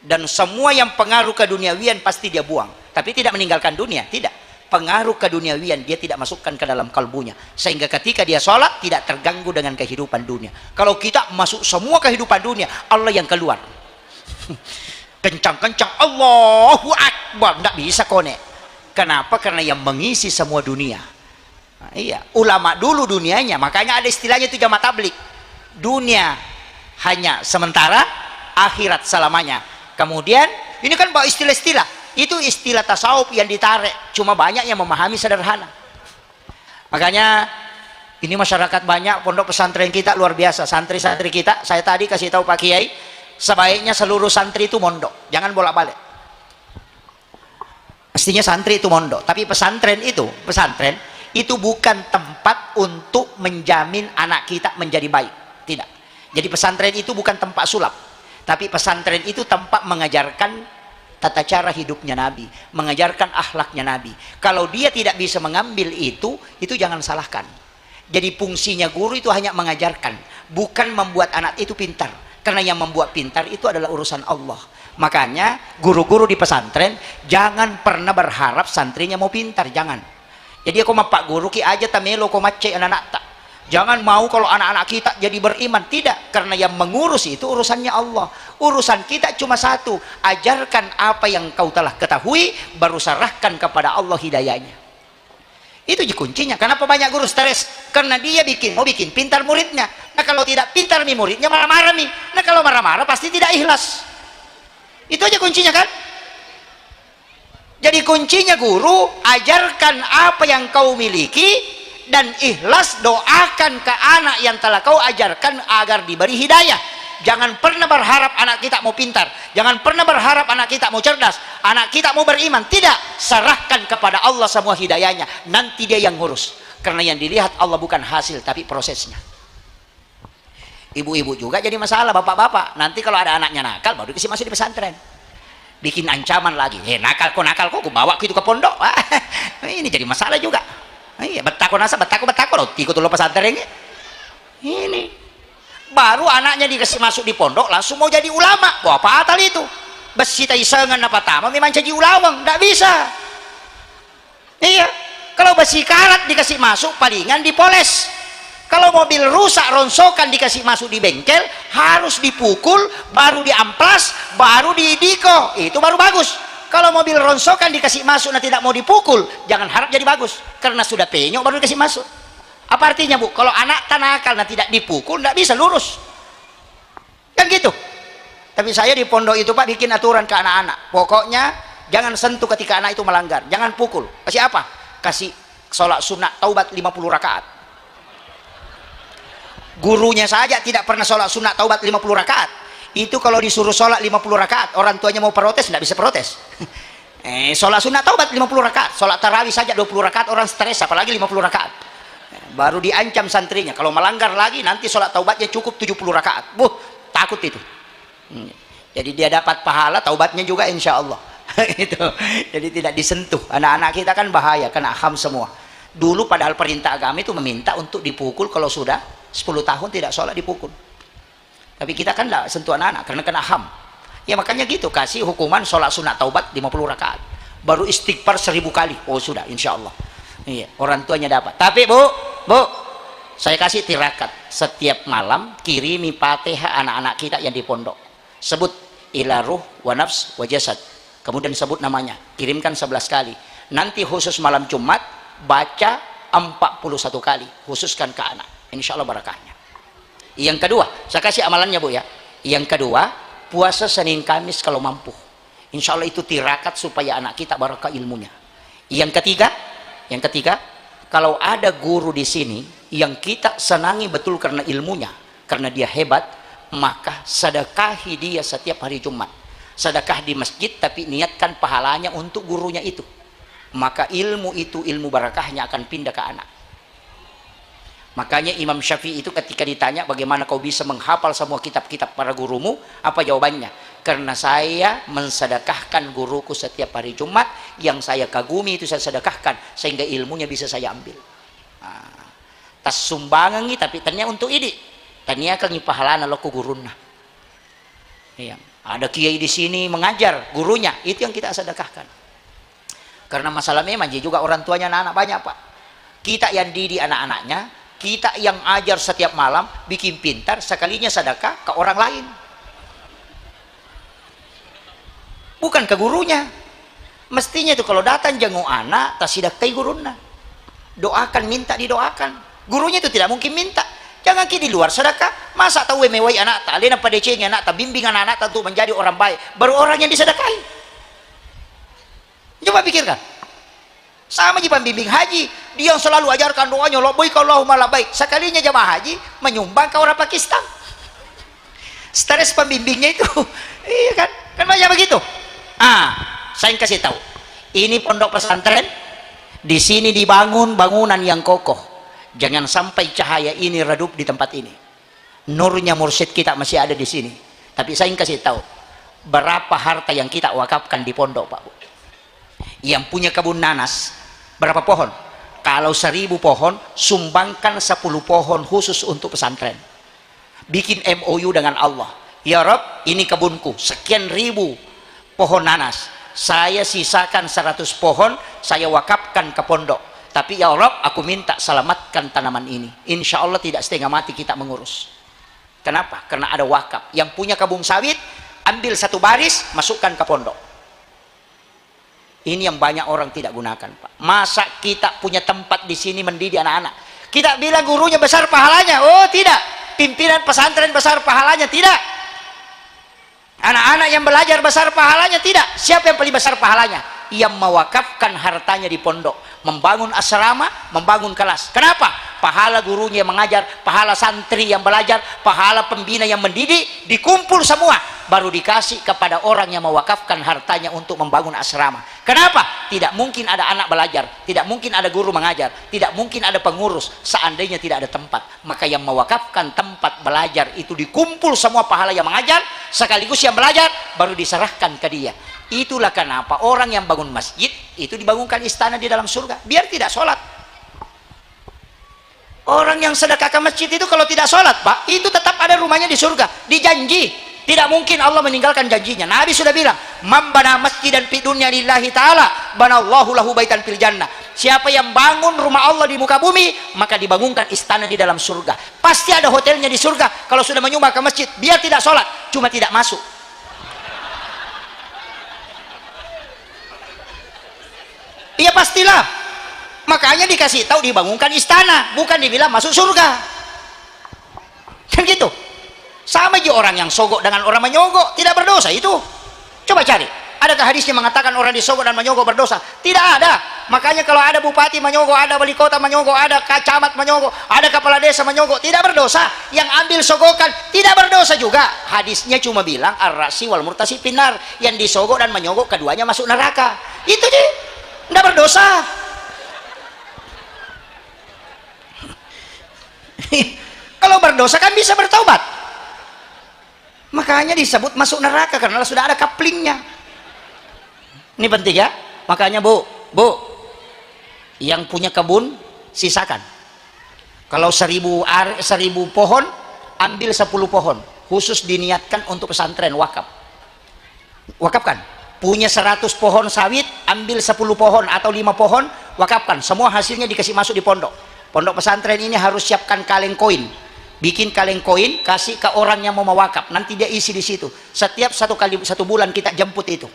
Dan semua yang pengaruh ke duniawian pasti dia buang. Tapi tidak meninggalkan dunia, tidak. Pengaruh keduniawian dia tidak masukkan ke dalam kalbunya, sehingga ketika dia sholat tidak terganggu dengan kehidupan dunia. Kalau kita masuk semua kehidupan dunia, Allah yang keluar kencang-kencang Allahu Akbar, tidak bisa konek. Kenapa? Karena yang mengisi semua dunia. Nah, iya, ulama dulu dunianya, makanya ada istilahnya itu jamaah tablik. Dunia hanya sementara, akhirat selamanya. Kemudian ini kan bawa istilah-istilah. Itu istilah tasawuf yang ditarik, cuma banyak yang memahami sederhana. Makanya ini masyarakat banyak, pondok pesantren kita luar biasa, santri-santri kita. Saya tadi kasih tahu Pak Kiai, sebaiknya seluruh santri itu mondok, jangan bolak-balik. Mestinya santri itu mondok, tapi pesantren itu bukan tempat untuk menjamin anak kita menjadi baik, tidak. Jadi pesantren itu bukan tempat sulap, tapi pesantren itu tempat mengajarkan tata cara hidupnya Nabi, mengajarkan akhlaknya Nabi. Kalau dia tidak bisa mengambil itu jangan salahkan. Jadi fungsinya guru itu hanya mengajarkan, bukan membuat anak itu pintar. Karena yang membuat pintar itu adalah urusan Allah. Makanya guru-guru di pesantren jangan pernah berharap santrinya mau pintar, jangan. Jadi aku pak guru ki aja tamelo ko macce anak tak. Jangan mau kalau anak-anak kita jadi beriman, tidak, karena yang mengurus itu urusannya Allah. Urusan kita cuma satu, ajarkan apa yang kau telah ketahui, baru serahkan kepada Allah hidayahnya. Itu kuncinya. Kenapa banyak guru stres? Karena dia mau bikin pintar muridnya. Nah kalau tidak pintar nih muridnya, marah-marah nih. Nah kalau marah-marah pasti tidak ikhlas. Itu aja kuncinya kan. Jadi kuncinya guru, ajarkan apa yang kau miliki dan ikhlas doakan ke anak yang telah kau ajarkan agar diberi hidayah. Jangan pernah berharap anak kita mau pintar, jangan pernah berharap anak kita mau cerdas, anak kita mau beriman. Tidak, serahkan kepada Allah semua hidayahnya, nanti dia yang ngurus. Karena yang dilihat Allah bukan hasil tapi prosesnya. Ibu-ibu juga jadi masalah, bapak-bapak nanti kalau ada anaknya nakal baru dikasih masuk di pesantren, bikin ancaman lagi, nakal kok aku bawa itu ke pondok. Ini jadi masalah juga. Iya, betako roti ikut dulu pesantren ini. Baru anaknya dikasih masuk di pondok langsung mau jadi ulama. Wah, apa atal itu? Besi taisengan apa tama memang jadi ulama, enggak bisa. Iya, kalau besi karat dikasih masuk palingan dipoles. Kalau mobil rusak ronsokan dikasih masuk di bengkel harus dipukul, baru diamplas, baru didiko, itu baru bagus. Kalau mobil ronsokan dikasih masuk dan tidak mau dipukul, jangan harap jadi bagus, karena sudah penyok baru dikasih masuk. Apa artinya bu? Kalau anak nakal dan tidak dipukul tidak bisa lurus kan gitu. Tapi saya di pondok itu pak bikin aturan ke anak-anak, pokoknya jangan sentuh ketika anak itu melanggar, jangan pukul. Kasih apa? Kasih sholat sunat taubat 50 rakaat. Gurunya saja tidak pernah sholat sunat taubat 50 rakaat. Itu kalau disuruh sholat 50 rakaat, orang tuanya mau protes, tidak bisa protes. Sholat sunat taubat 50 rakaat, sholat tarawih saja 20 rakaat, orang stres, apalagi 50 rakaat. Baru diancam santrinya, kalau melanggar lagi nanti sholat taubatnya cukup 70 rakaat. Takut itu. Jadi dia dapat pahala taubatnya juga insya Allah. Itu. Jadi tidak disentuh. Anak-anak kita kan bahaya, kena ham semua. Dulu padahal perintah agama itu meminta untuk dipukul kalau sudah 10 tahun tidak sholat dipukul. Tapi kita kan tidak sentuh anak-anak karena kena ham. Ya makanya gitu, kasih hukuman sholat sunat taubat 50 rakaat. Baru istighfar 1000 kali. Oh sudah insya Allah. Iya, orang tuanya dapat. Tapi bu, saya kasih tirakat. Setiap malam kirimi Fatihah anak-anak kita yang di pondok. Sebut ila ruh wa nafs wa jasad. Kemudian sebut namanya. Kirimkan 11 kali. Nanti khusus malam Jumat baca 41 kali. Khususkan ke anak. Insya Allah barakahnya. Yang kedua, saya kasih amalannya bu ya. Yang kedua, puasa Senin Kamis kalau mampu. Insya Allah itu tirakat supaya anak kita barakah ilmunya. Yang ketiga, kalau ada guru di sini yang kita senangi betul karena ilmunya, karena dia hebat, maka sedekahi dia setiap hari Jumat. Sedekah di masjid tapi niatkan pahalanya untuk gurunya itu. Maka ilmu itu, ilmu barakahnya akan pindah ke anak. Makanya Imam Syafi'i itu ketika ditanya bagaimana kau bisa menghafal semua kitab-kitab para gurumu, apa jawabannya? Karena saya mensedekahkan guruku setiap hari Jumat, yang saya kagumi itu saya sedekahkan sehingga ilmunya bisa saya ambil. Tas sumbangan tapi ternyata untuk ini, ternyata kan pahala lo ku guruna. Iya, ada kiai di sini mengajar gurunya, itu yang kita sedekahkan. Karena masalah memang juga orang tuanya anak-anak banyak pak. Kita yang didik anak-anaknya, kita yang ajar setiap malam, bikin pintar, sekalinya sedekah ke orang lain. Bukan ke gurunya. Mestinya itu kalau datang jenguk anak, tak sedekah guruna. Doakan, minta didoakan. Gurunya itu tidak mungkin minta. Jangan di luar sedekah. Masa tahu mewai anak tak, lena pada cengeng anak tak, bimbingan anak tak untuk menjadi orang baik. Baru orang yang disedekahi. Coba pikirkan. Sama aja pembimbing haji, dia yang selalu ajarkan doanya labbaik Allahumma labbaik. Sekalinya jamaah haji menyumbang ke orang Pakistan. Stres pembimbingnya itu. Iya kan? Kan banyak begitu. Saya kasih tahu. Ini pondok pesantren, di sini dibangun bangunan yang kokoh. Jangan sampai cahaya ini redup di tempat ini. Nurnya mursyid kita masih ada di sini. Tapi saya kasih tahu, berapa harta yang kita wakafkan di pondok Pak Bu. Yang punya kebun nanas berapa pohon? Kalau 1000 pohon, sumbangkan 10 pohon khusus untuk pesantren. Bikin MOU dengan Allah. Ya Rob, ini kebunku, sekian ribu pohon nanas. Saya sisakan 100 pohon, saya wakafkan ke pondok. Tapi ya Allah, aku minta selamatkan tanaman ini. Insya Allah tidak setengah mati kita mengurus. Kenapa? Karena ada wakaf. Yang punya kebun sawit, ambil satu baris, masukkan ke pondok. Ini yang banyak orang tidak gunakan, Pak. Masa kita punya tempat di sini mendidik anak-anak? Kita bilang gurunya besar pahalanya. Oh tidak. Pimpinan pesantren besar pahalanya. Tidak. Anak-anak yang belajar besar pahalanya. Tidak. Siapa yang paling besar pahalanya? Yang mewakafkan hartanya di pondok, membangun asrama, membangun kelas. Kenapa? Pahala gurunya yang mengajar, pahala santri yang belajar, pahala pembina yang mendidik, dikumpul semua, baru dikasih kepada orang yang mewakafkan hartanya untuk membangun asrama. Kenapa? Tidak mungkin ada anak belajar, tidak mungkin ada guru mengajar, tidak mungkin ada pengurus seandainya tidak ada tempat. Maka yang mewakafkan tempat belajar itu dikumpul semua pahala yang mengajar sekaligus yang belajar, baru diserahkan ke dia. Itulah kenapa orang yang bangun masjid itu dibangunkan istana di dalam surga, biar tidak sholat. Orang yang sedekah ke masjid itu kalau tidak sholat, Pak, itu tetap ada rumahnya di surga, dijanji. Tidak mungkin Allah meninggalkan janjinya. Nabi sudah bilang, man bana masjidan fi dunya lillahi ta'ala banallahu lahu baitan fil jannah. Siapa yang bangun rumah Allah di muka bumi, maka dibangunkan istana di dalam surga. Pasti ada hotelnya di surga. Kalau sudah menyumbang ke masjid, biar tidak sholat, cuma tidak masuk. Iya pastilah. Makanya dikasih tahu dibangunkan istana, bukan dibilang masuk surga. Kan gitu. Sama aja orang yang sogok dengan orang menyogok tidak berdosa itu. Coba cari. Adakah hadis yang mengatakan orang disogok dan menyogok berdosa? Tidak ada. Makanya kalau ada bupati menyogok, ada wali kota menyogok, ada camat menyogok, ada kepala desa menyogok, tidak berdosa. Yang ambil sogokan tidak berdosa juga. Hadisnya cuma bilang ar-rasi wal murtasi finar, yang disogok dan menyogok keduanya masuk neraka. Itu sih. Tidak berdosa. Kalau berdosa kan bisa bertaubat. Makanya disebut masuk neraka karena sudah ada kaplingnya. Ini penting ya. Makanya bu, yang punya kebun sisakan. Kalau 1000 pohon, ambil 10 pohon khusus diniatkan untuk pesantren wakaf. Wakafkan. Punya 100 pohon sawit, ambil 10 pohon atau 5 pohon, wakafkan. Semua hasilnya dikasih masuk di pondok. Pondok pesantren ini harus siapkan kaleng koin. Bikin kaleng koin, kasih ke orang yang mau mewakaf. Nanti dia isi di situ. Setiap satu bulan kita jemput itu.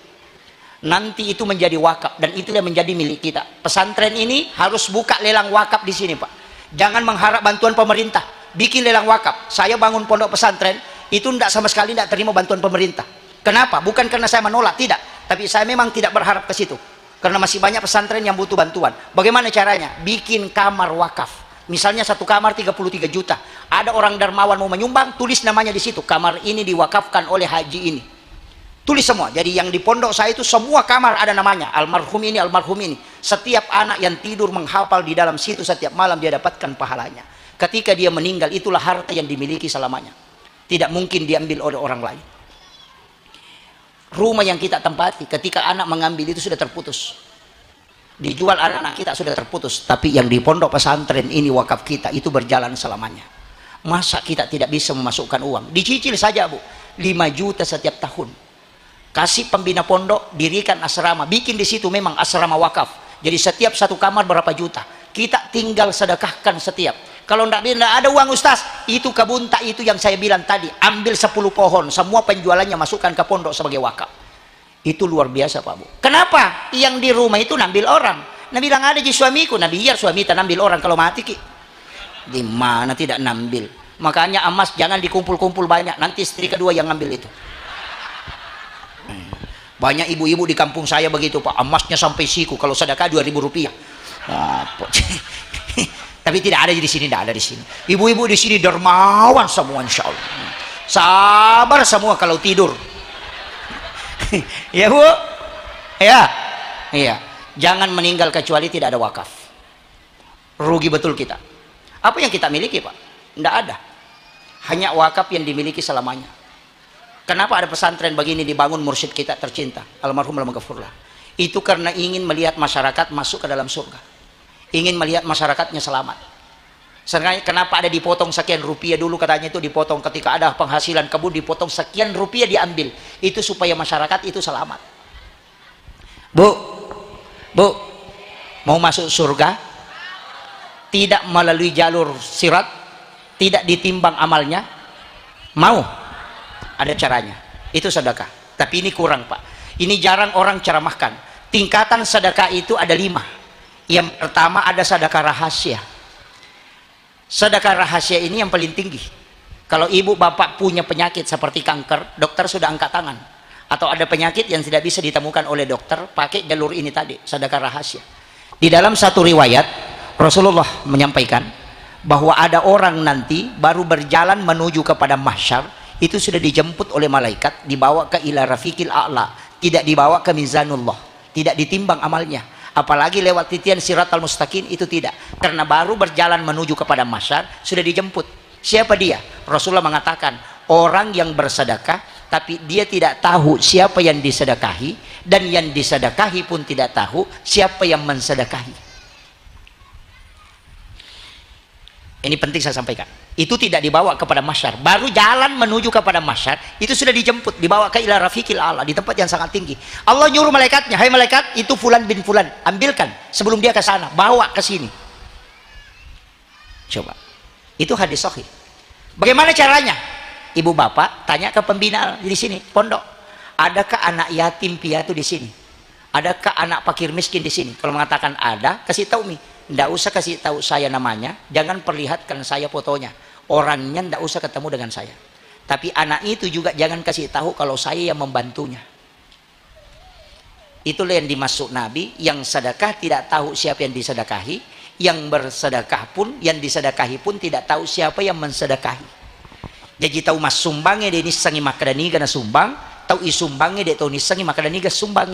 Nanti itu menjadi wakaf dan itu yang menjadi milik kita. Pesantren ini harus buka lelang wakaf di sini, Pak. Jangan mengharap bantuan pemerintah. Bikin lelang wakaf. Saya bangun pondok pesantren itu tidak sama sekali tidak terima bantuan pemerintah. Kenapa? Bukan karena saya menolak, tidak. Tapi saya memang tidak berharap ke situ. Karena masih banyak pesantren yang butuh bantuan. Bagaimana caranya? Bikin kamar wakaf. Misalnya satu kamar 33 juta. Ada orang dermawan mau menyumbang, tulis namanya di situ. Kamar ini diwakafkan oleh haji ini. Tulis semua. Jadi yang di pondok saya itu semua kamar ada namanya. Almarhum ini, almarhum ini. Setiap anak yang tidur menghafal di dalam situ setiap malam dia dapatkan pahalanya. Ketika dia meninggal itulah harta yang dimiliki selamanya. Tidak mungkin diambil oleh orang lain. Rumah yang kita tempati ketika anak mengambil itu sudah terputus. Dijual anak-anak kita sudah terputus. Tapi yang di pondok pesantren ini wakaf kita itu berjalan selamanya. Masa kita tidak bisa memasukkan uang? Dicicil saja bu, 5 juta setiap tahun. Kasih pembina pondok, dirikan asrama, bikin di situ memang asrama wakaf. Jadi setiap satu kamar berapa juta. Kita tinggal sedekahkan setiap. Kalau tidak ada uang ustaz, itu kebun tak itu yang saya bilang tadi, ambil 10 pohon, semua penjualannya masukkan ke pondok sebagai wakaf. Itu luar biasa Pak Bu. Kenapa? Yang di rumah itu nambil orang. Nabi bilang ada di suamiku, Nabi biar suami tak nambil orang kalau mati ki. Di mana tidak nambil? Makanya emas jangan dikumpul-kumpul banyak, nanti istri kedua yang ngambil itu. Banyak ibu-ibu di kampung saya begitu Pak, emasnya sampai siku, kalau sedekah 2.000 rupiah. Tapi tidak ada di sini, tidak ada di sini. Ibu-ibu di sini dermawan semua insya Allah. Sabar semua kalau tidur. Ya Bu, ya, iya. Jangan meninggal kecuali tidak ada wakaf. Rugi betul kita. Apa yang kita miliki Pak? Tidak ada. Hanya wakaf yang dimiliki selamanya. Kenapa ada pesantren begini dibangun mursyid kita tercinta, almarhum Lama Ghafurlah? Itu karena ingin melihat masyarakat masuk ke dalam surga. Ingin melihat masyarakatnya selamat. Kenapa ada dipotong sekian rupiah dulu katanya itu dipotong ketika ada penghasilan kebun dipotong sekian rupiah diambil. Itu supaya masyarakat itu selamat. Bu, mau masuk surga? tidak melalui jalur sirat, tidak ditimbang amalnya, mau? Ada caranya, itu sedekah. Tapi ini kurang Pak, ini jarang orang ceramahkan. Tingkatan sedekah itu ada 5. Yang pertama ada sedekah rahasia. Sedekah rahasia ini yang paling tinggi. Kalau ibu bapak punya penyakit seperti kanker, dokter sudah angkat tangan. Atau ada penyakit yang tidak bisa ditemukan oleh dokter, pakai jalur ini tadi, sedekah rahasia. Di dalam satu riwayat Rasulullah menyampaikan bahwa ada orang nanti baru berjalan menuju kepada mahsyar, itu sudah dijemput oleh malaikat, dibawa ke ila rafiqil a'la, tidak dibawa ke mizanullah, tidak ditimbang amalnya, apalagi lewat titian siratal mustaqim, itu tidak, karena baru berjalan menuju kepada mahsyar sudah dijemput. Siapa dia? Rasulullah mengatakan orang yang bersedekah tapi dia tidak tahu siapa yang disedekahi, dan yang disedekahi pun tidak tahu siapa yang mensedekahi. Ini penting saya sampaikan. Itu tidak dibawa kepada mahsyar, baru jalan menuju kepada mahsyar itu sudah dijemput, dibawa ke ila rafiqil a'la, di tempat yang sangat tinggi. Allah nyuruh malaikatnya, hai malaikat, itu fulan bin fulan, ambilkan sebelum dia ke sana, bawa ke sini. Coba, itu hadis sahih. Bagaimana caranya? Ibu bapak tanya ke pembina di sini pondok, adakah anak yatim piatu di sini? Adakah anak fakir miskin di sini? Kalau mengatakan ada, kasih tahu nih. Nggak usah kasih tahu saya namanya, jangan perlihatkan saya fotonya, orangnya nggak usah ketemu dengan saya. Tapi anak itu juga jangan kasih tahu kalau saya yang membantunya. Itulah yang dimaksud Nabi, yang sedekah tidak tahu siapa yang disedekahi, yang bersedekah pun, yang disedekahi pun tidak tahu siapa yang mensedekahi. Jadi tahu mas sumbangnya dia nisangi makadani karena sumbang, tahu isumbangnya dia tahu nisangi makadani karena sumbang.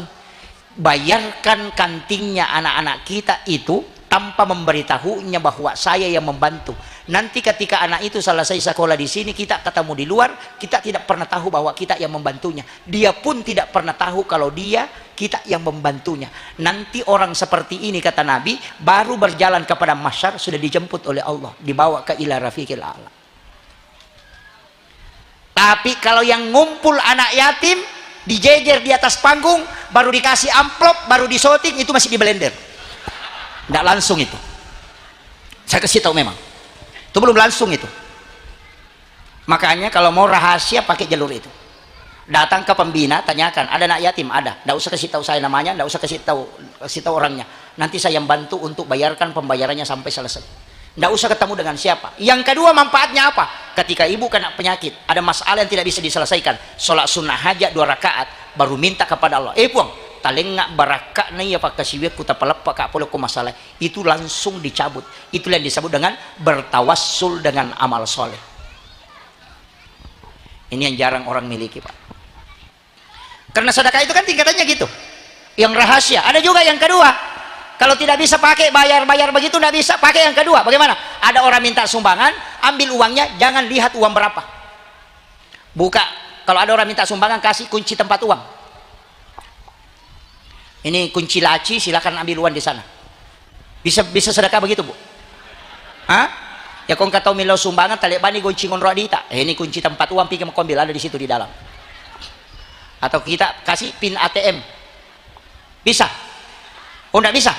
Bayarkan kantingnya anak-anak kita itu tanpa memberitahunya bahwa saya yang membantu. Nanti ketika anak itu selesai sekolah di sini, kita ketemu di luar, kita tidak pernah tahu bahwa kita yang membantunya. Dia pun tidak pernah tahu kalau kita yang membantunya. Nanti orang seperti ini, kata Nabi, baru berjalan kepada mahsyar sudah dijemput oleh Allah, dibawa ke ila rafiqil a'la. Tapi kalau yang ngumpul anak yatim, dijejer di atas panggung, baru dikasih amplop, baru disoting, itu masih di blender. Nggak langsung itu. Saya kasih tahu memang. Itu belum langsung itu. Makanya kalau mau rahasia pakai jalur itu. Datang ke pembina, tanyakan, ada anak yatim? Ada. Nggak usah kasih tahu saya namanya, nggak usah kasih tahu orangnya. Nanti saya yang bantu untuk bayarkan pembayarannya sampai selesai. Nggak usah ketemu dengan siapa. Yang kedua, manfaatnya apa? Ketika ibu kena penyakit, ada masalah yang tidak bisa diselesaikan, sholat sunnah hajat 2 rakaat, baru minta kepada Allah, puang, talengak barakak na ya pakasiwe ku tapalapa ka apolo ko masalah, itu langsung dicabut. Itulah yang disebut dengan bertawassul dengan amal soleh. Ini yang jarang orang miliki Pak, karena sedekah itu kan tingkatannya gitu, yang rahasia. Ada juga yang kedua, kalau tidak bisa pakai bayar begitu, tidak bisa pakai yang kedua. Bagaimana? Ada orang minta sumbangan, ambil uangnya, jangan lihat uang berapa, buka. Kalau ada orang minta sumbangan, kasih kunci tempat uang, ini kunci laci, silakan ambil uang di sana. Bisa sedekah begitu Bu? Hah? Ya kau tahu milau sumbangan, talik bani kunci ngonro dita. Ini kunci tempat uang, pikir mau ambil, ada di situ di dalam. Atau kita kasih pin ATM, bisa? Oh enggak bisa?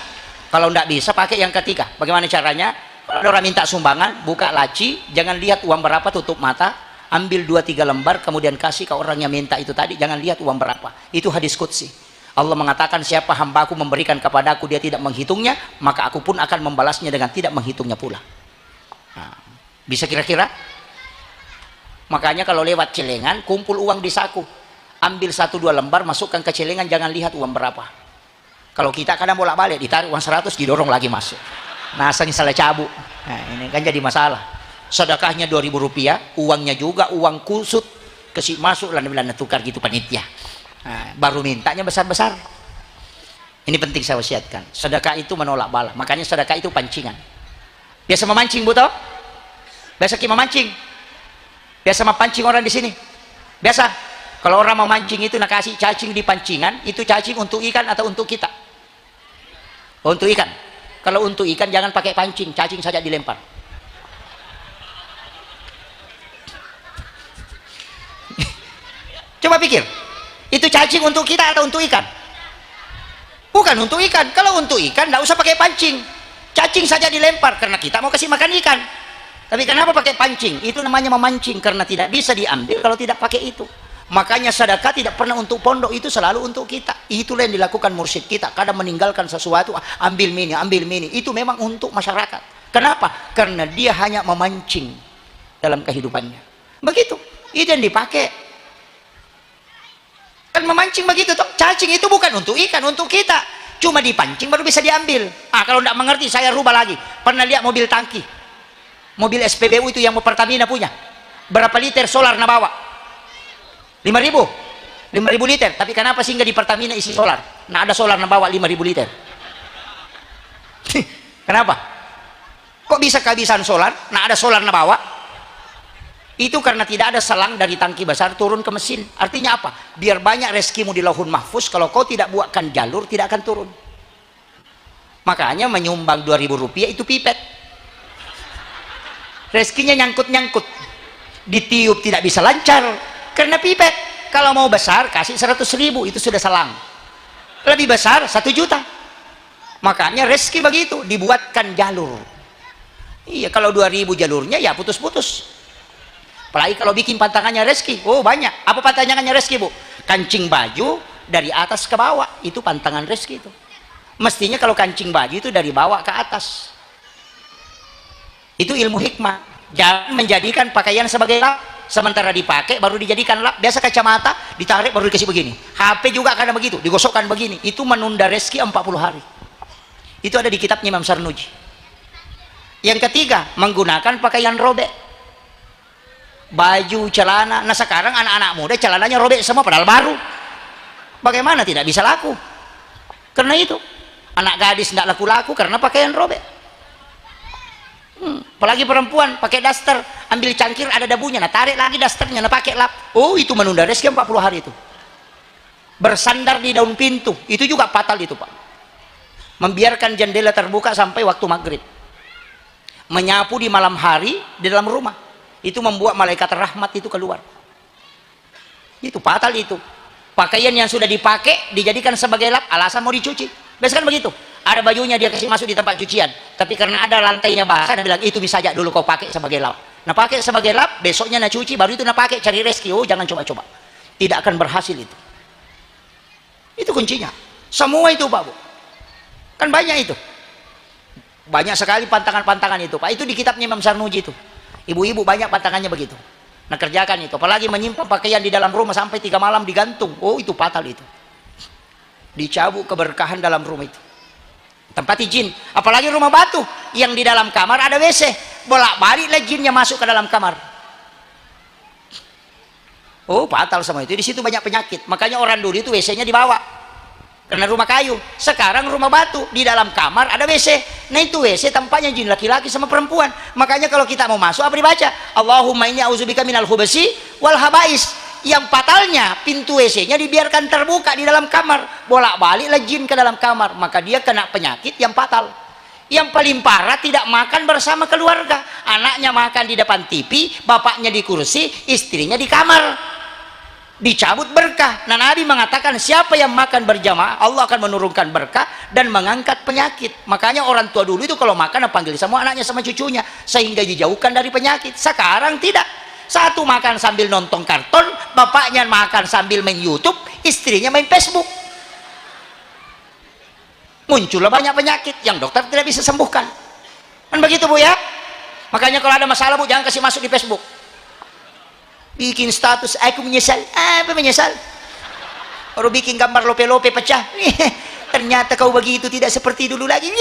Kalau enggak bisa pakai yang ketiga. Bagaimana caranya? Kalau ada orang minta sumbangan, buka laci, jangan lihat uang berapa, tutup mata, ambil 2-3 lembar, kemudian kasih ke orang yang minta itu tadi, jangan lihat uang berapa. Itu hadis qudsi. Allah mengatakan, siapa hambaku memberikan kepadaku dia tidak menghitungnya, maka aku pun akan membalasnya dengan tidak menghitungnya pula. Nah, bisa kira-kira? Makanya kalau lewat celengan, kumpul uang di saku, ambil 1-2 lembar, masukkan ke celengan, jangan lihat uang berapa. Kalau kita kadang bolak-balik, ditarik uang 100, didorong lagi masuk. Nah, asal salah cabut. Nah, ini kan jadi masalah. Sedekahnya 2.000 rupiah, uangnya juga uang kusut, kasih masuk, lalu tukar gitu panitia. Nah, baru mintanya besar-besar. Ini penting saya wasiatkan. Sedekah itu menolak bala. Makanya sedekah itu pancingan. Biasa memancing Bu toh? Biasa kita memancing. Biasa memancing orang di sini. Biasa. Kalau orang memancing itu nak kasih cacing di pancingan, itu cacing untuk ikan atau untuk kita? Untuk ikan. Kalau untuk ikan jangan pakai pancing, cacing saja dilempar. Coba pikir, itu cacing untuk kita atau untuk ikan? Bukan untuk ikan. Kalau untuk ikan tidak usah pakai pancing, Cacing saja dilempar karena kita mau kasih makan ikan. Tapi kenapa pakai pancing? Itu namanya memancing, karena tidak bisa diambil kalau tidak pakai itu. Makanya sedekah tidak pernah untuk pondok, itu selalu untuk kita. Itulah yang dilakukan mursyid kita. Kadang meninggalkan sesuatu, ambil mini, ambil mini. Itu memang untuk masyarakat. Kenapa? Karena dia hanya memancing dalam kehidupannya. Begitu. Itu yang dipakai. Kan memancing begitu toh. Cacing itu bukan untuk ikan, untuk kita. Cuma dipancing baru bisa diambil. Kalau tidak mengerti saya rubah lagi. Pernah lihat mobil tangki? Mobil SPBU itu yang Pertamina punya, berapa liter solar na bawa? 5.000 liter. Tapi kenapa sehingga di Pertamina isi solar? Nah, ada solar na bawa 5.000 liter. Kenapa? Kok bisa kehabisan solar? Nah, ada solar na bawa. Itu karena tidak ada selang dari tangki besar turun ke mesin. Artinya apa? Biar banyak rezekimu di Lauhul Mahfuz, kalau kau tidak buatkan jalur tidak akan turun. Makanya menyumbang 2.000 rupiah itu pipet. Rezekinya nyangkut-nyangkut, ditiup tidak bisa lancar karena pipet. Kalau mau besar kasih 100.000, itu sudah selang. Lebih besar 1 juta. Makanya rezeki begitu, dibuatkan jalur. Iya, kalau 2.000 jalurnya ya putus-putus. Apalagi kalau bikin pantangannya rezeki, oh banyak. Apa pantangannya rezeki, Bu? Kancing baju dari atas ke bawah, itu pantangan rezeki itu. Mestinya kalau kancing baju itu dari bawah ke atas. Itu ilmu hikmah. Jangan menjadikan pakaian sebagai lap, sementara dipakai baru dijadikan lap. Biasa kacamata ditarik baru dikasih begini. HP juga kadang begitu, digosokkan begini. Itu menunda rezeki 40 hari. Itu ada di kitabnya Imam Sarnuji. Yang ketiga, menggunakan pakaian robek, baju, celana. Nah sekarang anak-anak muda celananya robek semua padahal baru. Bagaimana tidak bisa laku? Karena itu anak gadis tidak laku-laku karena pakaian robek. Apalagi perempuan pakai daster, ambil cangkir ada dabunya, nah tarik lagi dasternya, nah pakai lap. Oh, itu menunda rezeki 40 hari itu. Bersandar di daun pintu, itu juga fatal itu, Pak. Membiarkan jendela terbuka sampai waktu maghrib. Menyapu di malam hari di dalam rumah, itu membuat malaikat rahmat itu keluar. Itu fatal itu. Pakaian yang sudah dipakai dijadikan sebagai lap, alasan mau dicuci. Biasanya kan begitu. Ada bajunya dia kasih masuk di tempat cucian, tapi karena ada lantainya basah dia bilang itu bisa aja dulu kau pakai sebagai lap. Nah pakai sebagai lap, besoknya nak cuci, baru itu nak pakai cari rezeki. Oh jangan coba-coba, tidak akan berhasil itu. Itu kuncinya. Semua itu Pak Bu, kan banyak itu, banyak sekali pantangan-pantangan itu Pak. Itu di kitabnya Imam Sarnuji itu. Ibu-ibu banyak pantangannya begitu. Nah kerjakan itu. Apalagi menyimpan pakaian di dalam rumah sampai 3 malam digantung. Oh itu fatal itu. Dicabut keberkahan dalam rumah itu. Tempat jin, apalagi rumah batu yang di dalam kamar ada WC, bolak-baliklah jinnya masuk ke dalam kamar. Oh fatal semua itu. Di situ banyak penyakit. Makanya orang dulu itu WC-nya dibawa karena rumah kayu. Sekarang rumah batu, di dalam kamar ada WC. Nah itu WC tempatnya jin laki-laki sama perempuan. Makanya kalau kita mau masuk apa dibaca? Allahumma inni a'udzubika minal khubasi wal habais. Yang fatalnya pintu WC-nya dibiarkan terbuka di dalam kamar, bolak-baliklah jin ke dalam kamar, maka dia kena penyakit yang fatal. Yang paling parah tidak makan bersama keluarga, anaknya makan di depan TV, bapaknya di kursi, istrinya di kamar, dicabut berkah. Nah Nabi mengatakan siapa yang makan berjamaah Allah akan menurunkan berkah dan mengangkat penyakit. Makanya orang tua dulu itu kalau makan panggil semua anaknya sama cucunya sehingga dijauhkan dari penyakit. Sekarang tidak. Satu makan sambil nonton karton, bapaknya makan sambil main YouTube, istrinya main Facebook. Muncullah banyak penyakit yang dokter tidak bisa sembuhkan. Kan begitu Bu ya? Makanya kalau ada masalah Bu jangan kasih masuk di Facebook. Bikin status aku menyesal. Apa menyesal? Baru bikin gambar lope-lope pecah. Ternyata kau begitu, tidak seperti dulu lagi.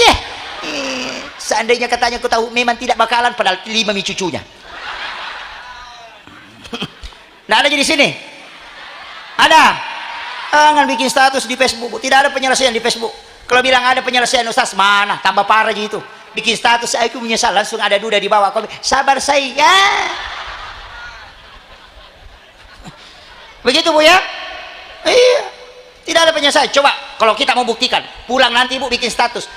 Seandainya katanya kau tahu memang tidak bakalan, padahal 5 cucunya. Nah ada di sini, ada. Jangan bikin status di Facebook. Tidak ada penyelesaian di Facebook. Kalau bilang ada penyelesaian Ustaz, mana? Tambah parah gitu. Bikin status aku menyesal, langsung ada duda di bawah. Sabar saya. Begitu Bu ya? Iya. Tidak ada penyesalan. Coba kalau kita mau buktikan, pulang nanti Bu bikin status.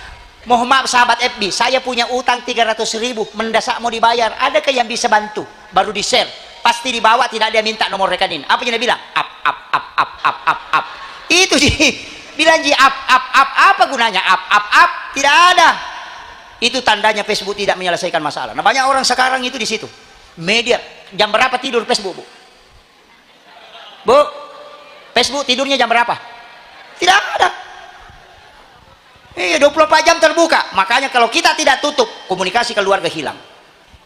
Mohon maaf sahabat FB, saya punya utang 300.000, mendesak mau dibayar. Adakah yang bisa bantu? Baru di-share. Pasti dibawa, tidak ada minta nomor rekening. Apa yang dia bilang? Up. Itu bilang apa gunanya up. Tidak ada. Itu tandanya Facebook tidak menyelesaikan masalah. Nah, banyak orang sekarang itu di situ. Media, jam berapa tidur Facebook, Bu? Bu, Facebook tidurnya jam berapa? Tidak ada. Iya, 24 jam terbuka. Makanya kalau kita tidak tutup, komunikasi keluarga hilang.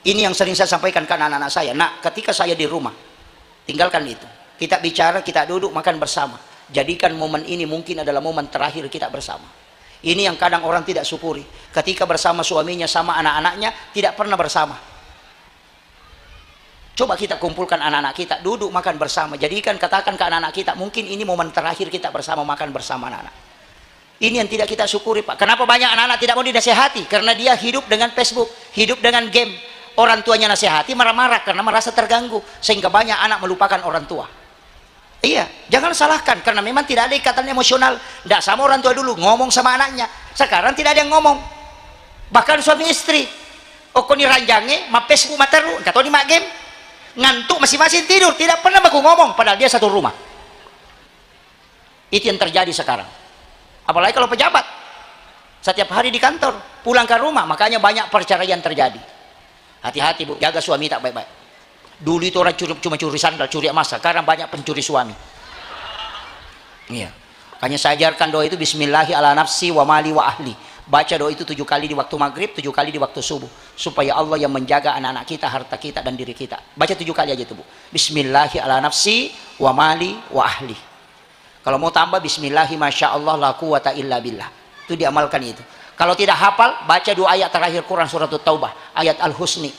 Ini yang sering saya sampaikan ke anak-anak saya. Nah, ketika saya di rumah, tinggalkan itu. Kita bicara, kita duduk makan bersama. Jadikan momen ini mungkin adalah momen terakhir kita bersama. Ini yang kadang orang tidak syukuri. Ketika bersama suaminya, sama anak-anaknya, tidak pernah bersama. Coba kita kumpulkan anak-anak kita, duduk makan bersama. Jadikan, katakan ke anak-anak kita, mungkin ini momen terakhir kita bersama makan bersama anak-anak. Ini yang tidak kita syukuri, Pak. Kenapa banyak anak-anak tidak mau dinasehati? Karena dia hidup dengan Facebook, hidup dengan game. Orang tuanya nasihati marah-marah karena merasa terganggu, sehingga banyak anak melupakan orang tua. Iya, jangan salahkan, karena memang tidak ada ikatan emosional. Tidak sama orang tua dulu ngomong sama anaknya, sekarang tidak ada yang ngomong. Bahkan suami istri, oh kau ni ranjangnya ma Facebook materu, nggak tahu ni mak game, ngantuk masing-masing tidur, tidak pernah baku ngomong, padahal dia satu rumah. Itu yang terjadi sekarang. Apalagi kalau pejabat, setiap hari di kantor, pulang ke rumah, makanya banyak perceraian terjadi. Hati-hati, Bu, jaga suami tak baik-baik. Dulu itu orang cuma curi sandal, curi emas, sekarang banyak pencuri suami. Iya. Makanya saya ajarkan doa itu, bismillahi ala nafsi wa mali wa ahli. Baca doa itu 7 kali di waktu maghrib, 7 kali di waktu subuh, supaya Allah yang menjaga anak-anak kita, harta kita, dan diri kita. Baca 7 kali aja itu, Bu. Bismillahi ala nafsi wa mali wa ahli. Kalau mau tambah, bismillahi masya Allah la quwata illa billah. Itu diamalkan itu. Kalau tidak hafal, baca 2 ayat terakhir Quran surat Taubah, ayat Al-Husni.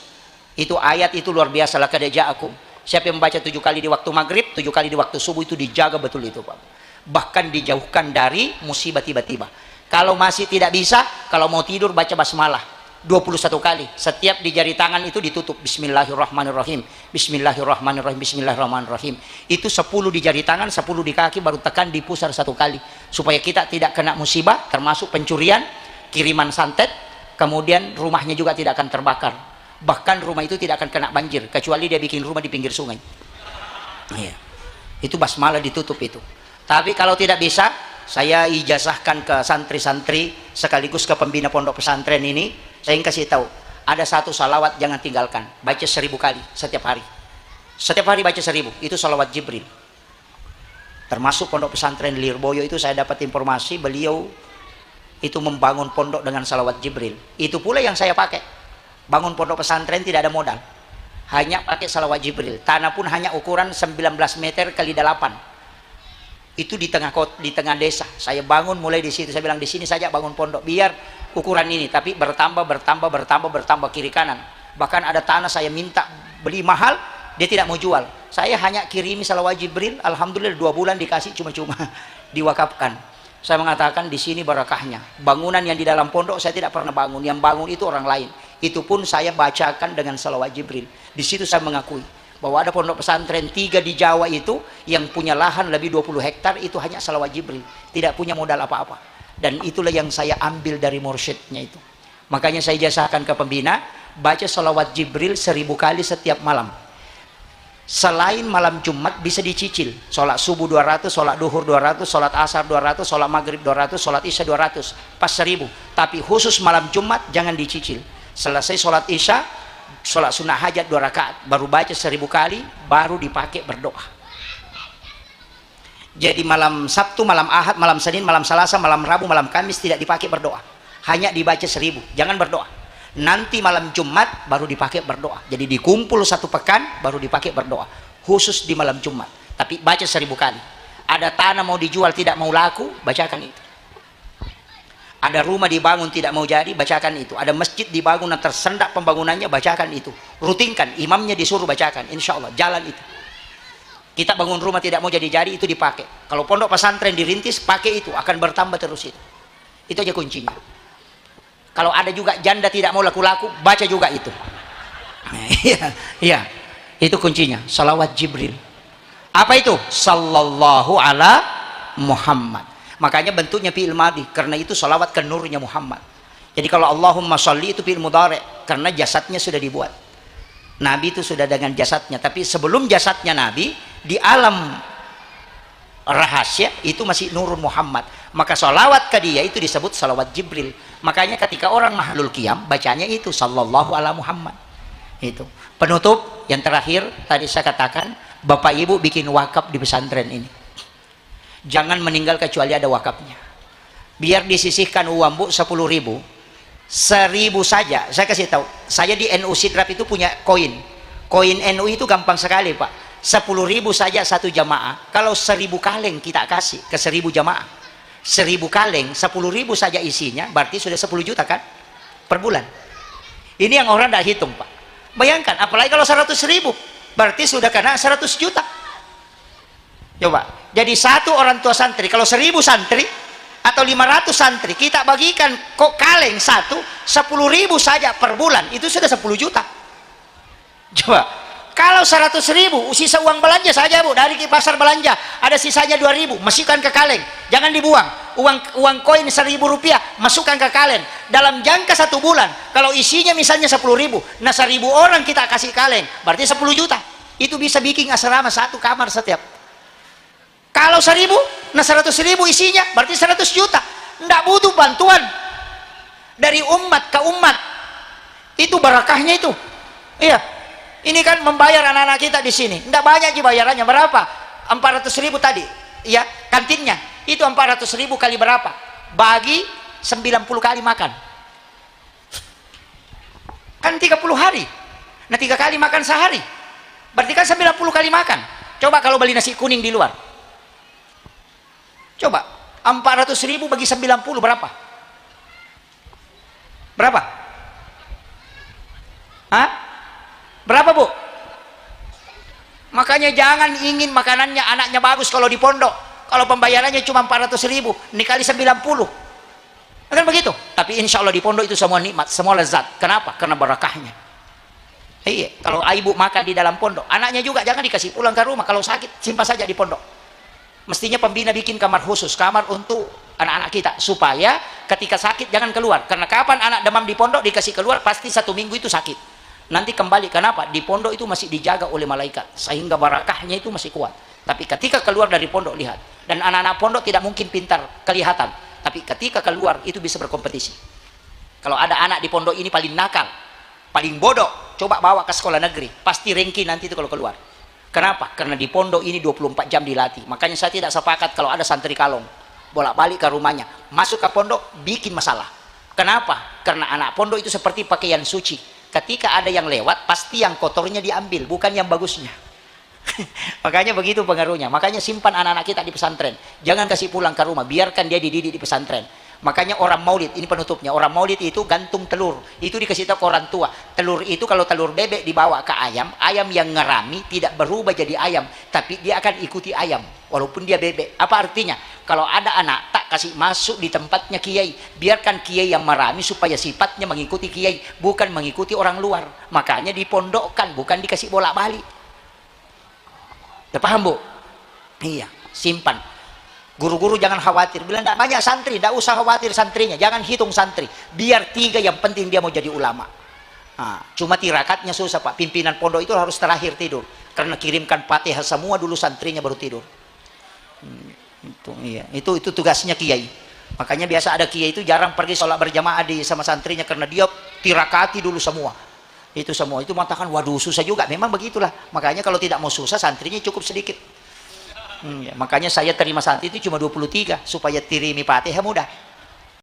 Itu ayat itu luar biasa, laqad ja'akum. Siapa yang membaca 7 kali di waktu maghrib, 7 kali di waktu subuh, itu dijaga betul itu, Pak. Bahkan dijauhkan dari musibah tiba-tiba. Kalau masih tidak bisa, kalau mau tidur baca basmalah 21 kali. Setiap di jari tangan itu ditutup bismillahirrahmanirrahim, bismillahirrahmanirrahim, bismillahirrahmanirrahim. Itu 10 di jari tangan, 10 di kaki, baru tekan di pusar 1 kali, supaya kita tidak kena musibah, termasuk pencurian, kiriman santet, kemudian rumahnya juga tidak akan terbakar. Bahkan rumah itu tidak akan kena banjir, kecuali dia bikin rumah di pinggir sungai. Iya. Itu basmalah ditutup itu. Tapi kalau tidak bisa, saya ijazahkan ke santri-santri sekaligus ke pembina pondok pesantren ini, saya ingin kasih tahu, ada satu salawat jangan tinggalkan, baca 1000 kali setiap hari. Setiap hari baca 1000, itu salawat Jibril. Termasuk pondok pesantren Lirboyo itu saya dapat informasi beliau itu membangun pondok dengan salawat Jibril. Itu pula yang saya pakai. Bangun pondok pesantren tidak ada modal, hanya pakai salawat Jibril. Tanah pun hanya ukuran 19 meter kali 8. Itu di tengah desa. Saya bangun mulai di situ. Saya bilang di sini saja bangun pondok biar ukuran ini, tapi bertambah kiri kanan. Bahkan ada tanah saya minta beli mahal, dia tidak mau jual. Saya hanya kirimi salawat Jibril. Alhamdulillah 2 bulan dikasih cuma-cuma diwakafkan. Saya mengatakan di sini barakahnya. Bangunan yang di dalam pondok saya tidak pernah bangun, yang bangun itu orang lain. Itu pun saya bacakan dengan salawat Jibril. Di situ saya mengakui bahwa ada pondok pesantren 3 di Jawa itu yang punya lahan lebih 20 hektar, itu hanya salawat Jibril, tidak punya modal apa-apa. Dan itulah yang saya ambil dari mursyidnya itu. Makanya saya jasahkan ke pembina, baca salawat Jibril 1000 kali setiap malam. Selain malam Jumat bisa dicicil, sholat subuh 200, sholat duhur 200, sholat asar 200, sholat maghrib 200, sholat isya 200, pas 1000. Tapi khusus malam Jumat jangan dicicil. Selesai sholat isya, sholat sunnah hajat 2 rakaat, baru baca 1000 kali, baru dipakai berdoa. Jadi malam Sabtu, malam Ahad, malam Senin, malam Selasa, malam Rabu, malam Kamis tidak dipakai berdoa, hanya dibaca 1000, jangan berdoa. Nanti malam Jumat baru dipakai berdoa. Jadi dikumpul 1 pekan baru dipakai berdoa, khusus di malam Jumat. Tapi baca 1000 kali. Ada tanah mau dijual tidak mau laku, bacakan itu. Ada rumah dibangun tidak mau jadi, bacakan itu. Ada masjid dibangun dan tersendak pembangunannya, bacakan itu. Rutinkan, imamnya disuruh bacakan, insya Allah jalan itu. Kita bangun rumah tidak mau jadi-jadi, itu dipakai. Kalau pondok pesantren dirintis, pakai itu, akan bertambah terus itu. Itu aja kuncinya. Kalau ada juga janda tidak mau laku-laku, baca juga itu. Iya, itu kuncinya. Salawat Jibril. Apa itu? Sallallahu ala Muhammad. Makanya bentuknya fi'il madhi, karena itu salawat ke nurnya Muhammad. Jadi kalau Allahumma sholli itu fi'il mudhari', karena jasadnya sudah dibuat. Nabi itu sudah dengan jasadnya, tapi sebelum jasadnya Nabi di alam rahasia, itu masih nurun Muhammad. Maka salawat ke dia itu disebut salawat Jibril. Makanya ketika orang mahlul qiyam bacanya itu sallallahu ala Muhammad. Itu penutup yang terakhir tadi saya katakan, bapak ibu bikin wakaf di pesantren ini, jangan meninggal kecuali ada wakafnya. Biar disisihkan uang bu 10.000, 1.000 saja. Saya kasih tahu, saya di NU Sidrap itu punya koin NU itu gampang sekali pak, 10.000 saja satu jamaah. Kalau 1.000 kaleng kita kasih ke 1.000 jamaah, 1.000 kaleng 10.000 saja isinya, berarti sudah 10 juta kan per bulan. Ini yang orang tidak hitung pak. Bayangkan, apalagi kalau 100.000, berarti sudah kena 100 juta. Coba, jadi satu orang tua santri, kalau 1.000 santri atau 500 santri, kita bagikan kok kaleng satu, 10.000 saja per bulan, itu sudah 10 juta. Coba, kalau 100.000, sisa uang belanja saja bu, dari pasar belanja, ada sisanya 2.000, masukkan ke kaleng, jangan dibuang. Uang koin 1.000 rupiah, masukkan ke kaleng. Dalam jangka 1 bulan, kalau isinya misalnya 10.000, nah 1.000 orang kita kasih kaleng, berarti 10 juta. Itu bisa bikin asrama 1 kamar setiap. Kalau 1.000, nah 100.000 isinya, berarti 100 juta. Nggak butuh bantuan dari umat ke umat. Itu barakahnya itu. Iya. Ini kan membayar anak-anak kita di sini. Nggak banyak sih bayarannya, berapa? 400.000 tadi. Ya, kantinnya. Itu 400.000 kali berapa? Bagi 90 kali makan. Kan 30 hari. Nah 3 kali makan sehari. Berarti kan 90 kali makan. Coba kalau beli nasi kuning di luar. Coba 400.000 bagi 90 berapa? Berapa? Hah? Berapa bu? Makanya jangan ingin makanannya anaknya bagus kalau di pondok. Kalau pembayarannya cuma 400.000, dikali 90, kan begitu. Tapi insya Allah di pondok itu semua nikmat, semua lezat. Kenapa? Karena barakahnya. Iya. Kalau ibu makan di dalam pondok, anaknya juga jangan dikasih pulang ke rumah. Kalau sakit simpan saja di pondok. Mestinya pembina bikin kamar khusus, kamar untuk anak-anak kita, supaya ketika sakit jangan keluar. Karena kapan anak demam di pondok dikasih keluar, pasti 1 minggu itu sakit. Nanti kembali. Kenapa? Di pondok itu masih dijaga oleh malaikat, sehingga barakahnya itu masih kuat. Tapi ketika keluar dari pondok, lihat, dan anak-anak pondok tidak mungkin pintar kelihatan, tapi ketika keluar itu bisa berkompetisi. Kalau ada anak di pondok ini paling nakal, paling bodoh, coba bawa ke sekolah negeri, pasti ranking nanti itu kalau keluar. Kenapa? Karena di pondok ini 24 jam dilatih. Makanya saya tidak sepakat kalau ada santri kalong bolak-balik ke rumahnya, masuk ke pondok bikin masalah. Kenapa? Karena anak pondok itu seperti pakaian suci. Ketika ada yang lewat, pasti yang kotornya diambil, bukan yang bagusnya. Makanya begitu pengaruhnya. Makanya simpan anak-anak kita di pesantren, jangan kasih pulang ke rumah, biarkan dia dididik di pesantren. Makanya orang maulid, ini penutupnya, orang maulid itu gantung telur, itu dikasih tahu ke orang tua. Telur itu kalau telur bebek dibawa ke ayam, ayam yang ngerami tidak berubah jadi ayam, tapi dia akan ikuti ayam walaupun dia bebek. Apa artinya? Kalau ada anak tak kasih masuk di tempatnya kiai, biarkan kiai yang merami supaya sifatnya mengikuti kiai, bukan mengikuti orang luar. Makanya dipondokkan, bukan dikasih bolak-balik. Udah paham bu? Iya, simpan. Guru-guru jangan khawatir, bilang tidak banyak santri, tidak usah khawatir santrinya, jangan hitung santri, biar 3 yang penting dia mau jadi ulama. Nah, cuma tirakatnya susah pak, pimpinan pondok itu harus terakhir tidur, karena kirimkan Fatihah semua dulu santrinya baru tidur. Itu iya, itu tugasnya kiai. Makanya biasa ada kiai itu jarang pergi sholat berjamaah sama santrinya, karena dia tirakati dulu semua. Itu semua itu mengatakan waduh susah juga, memang begitulah. Makanya kalau tidak mau susah santrinya cukup sedikit. Ya, makanya saya terima santri itu cuma 23 supaya tirimi Fatihah mudah.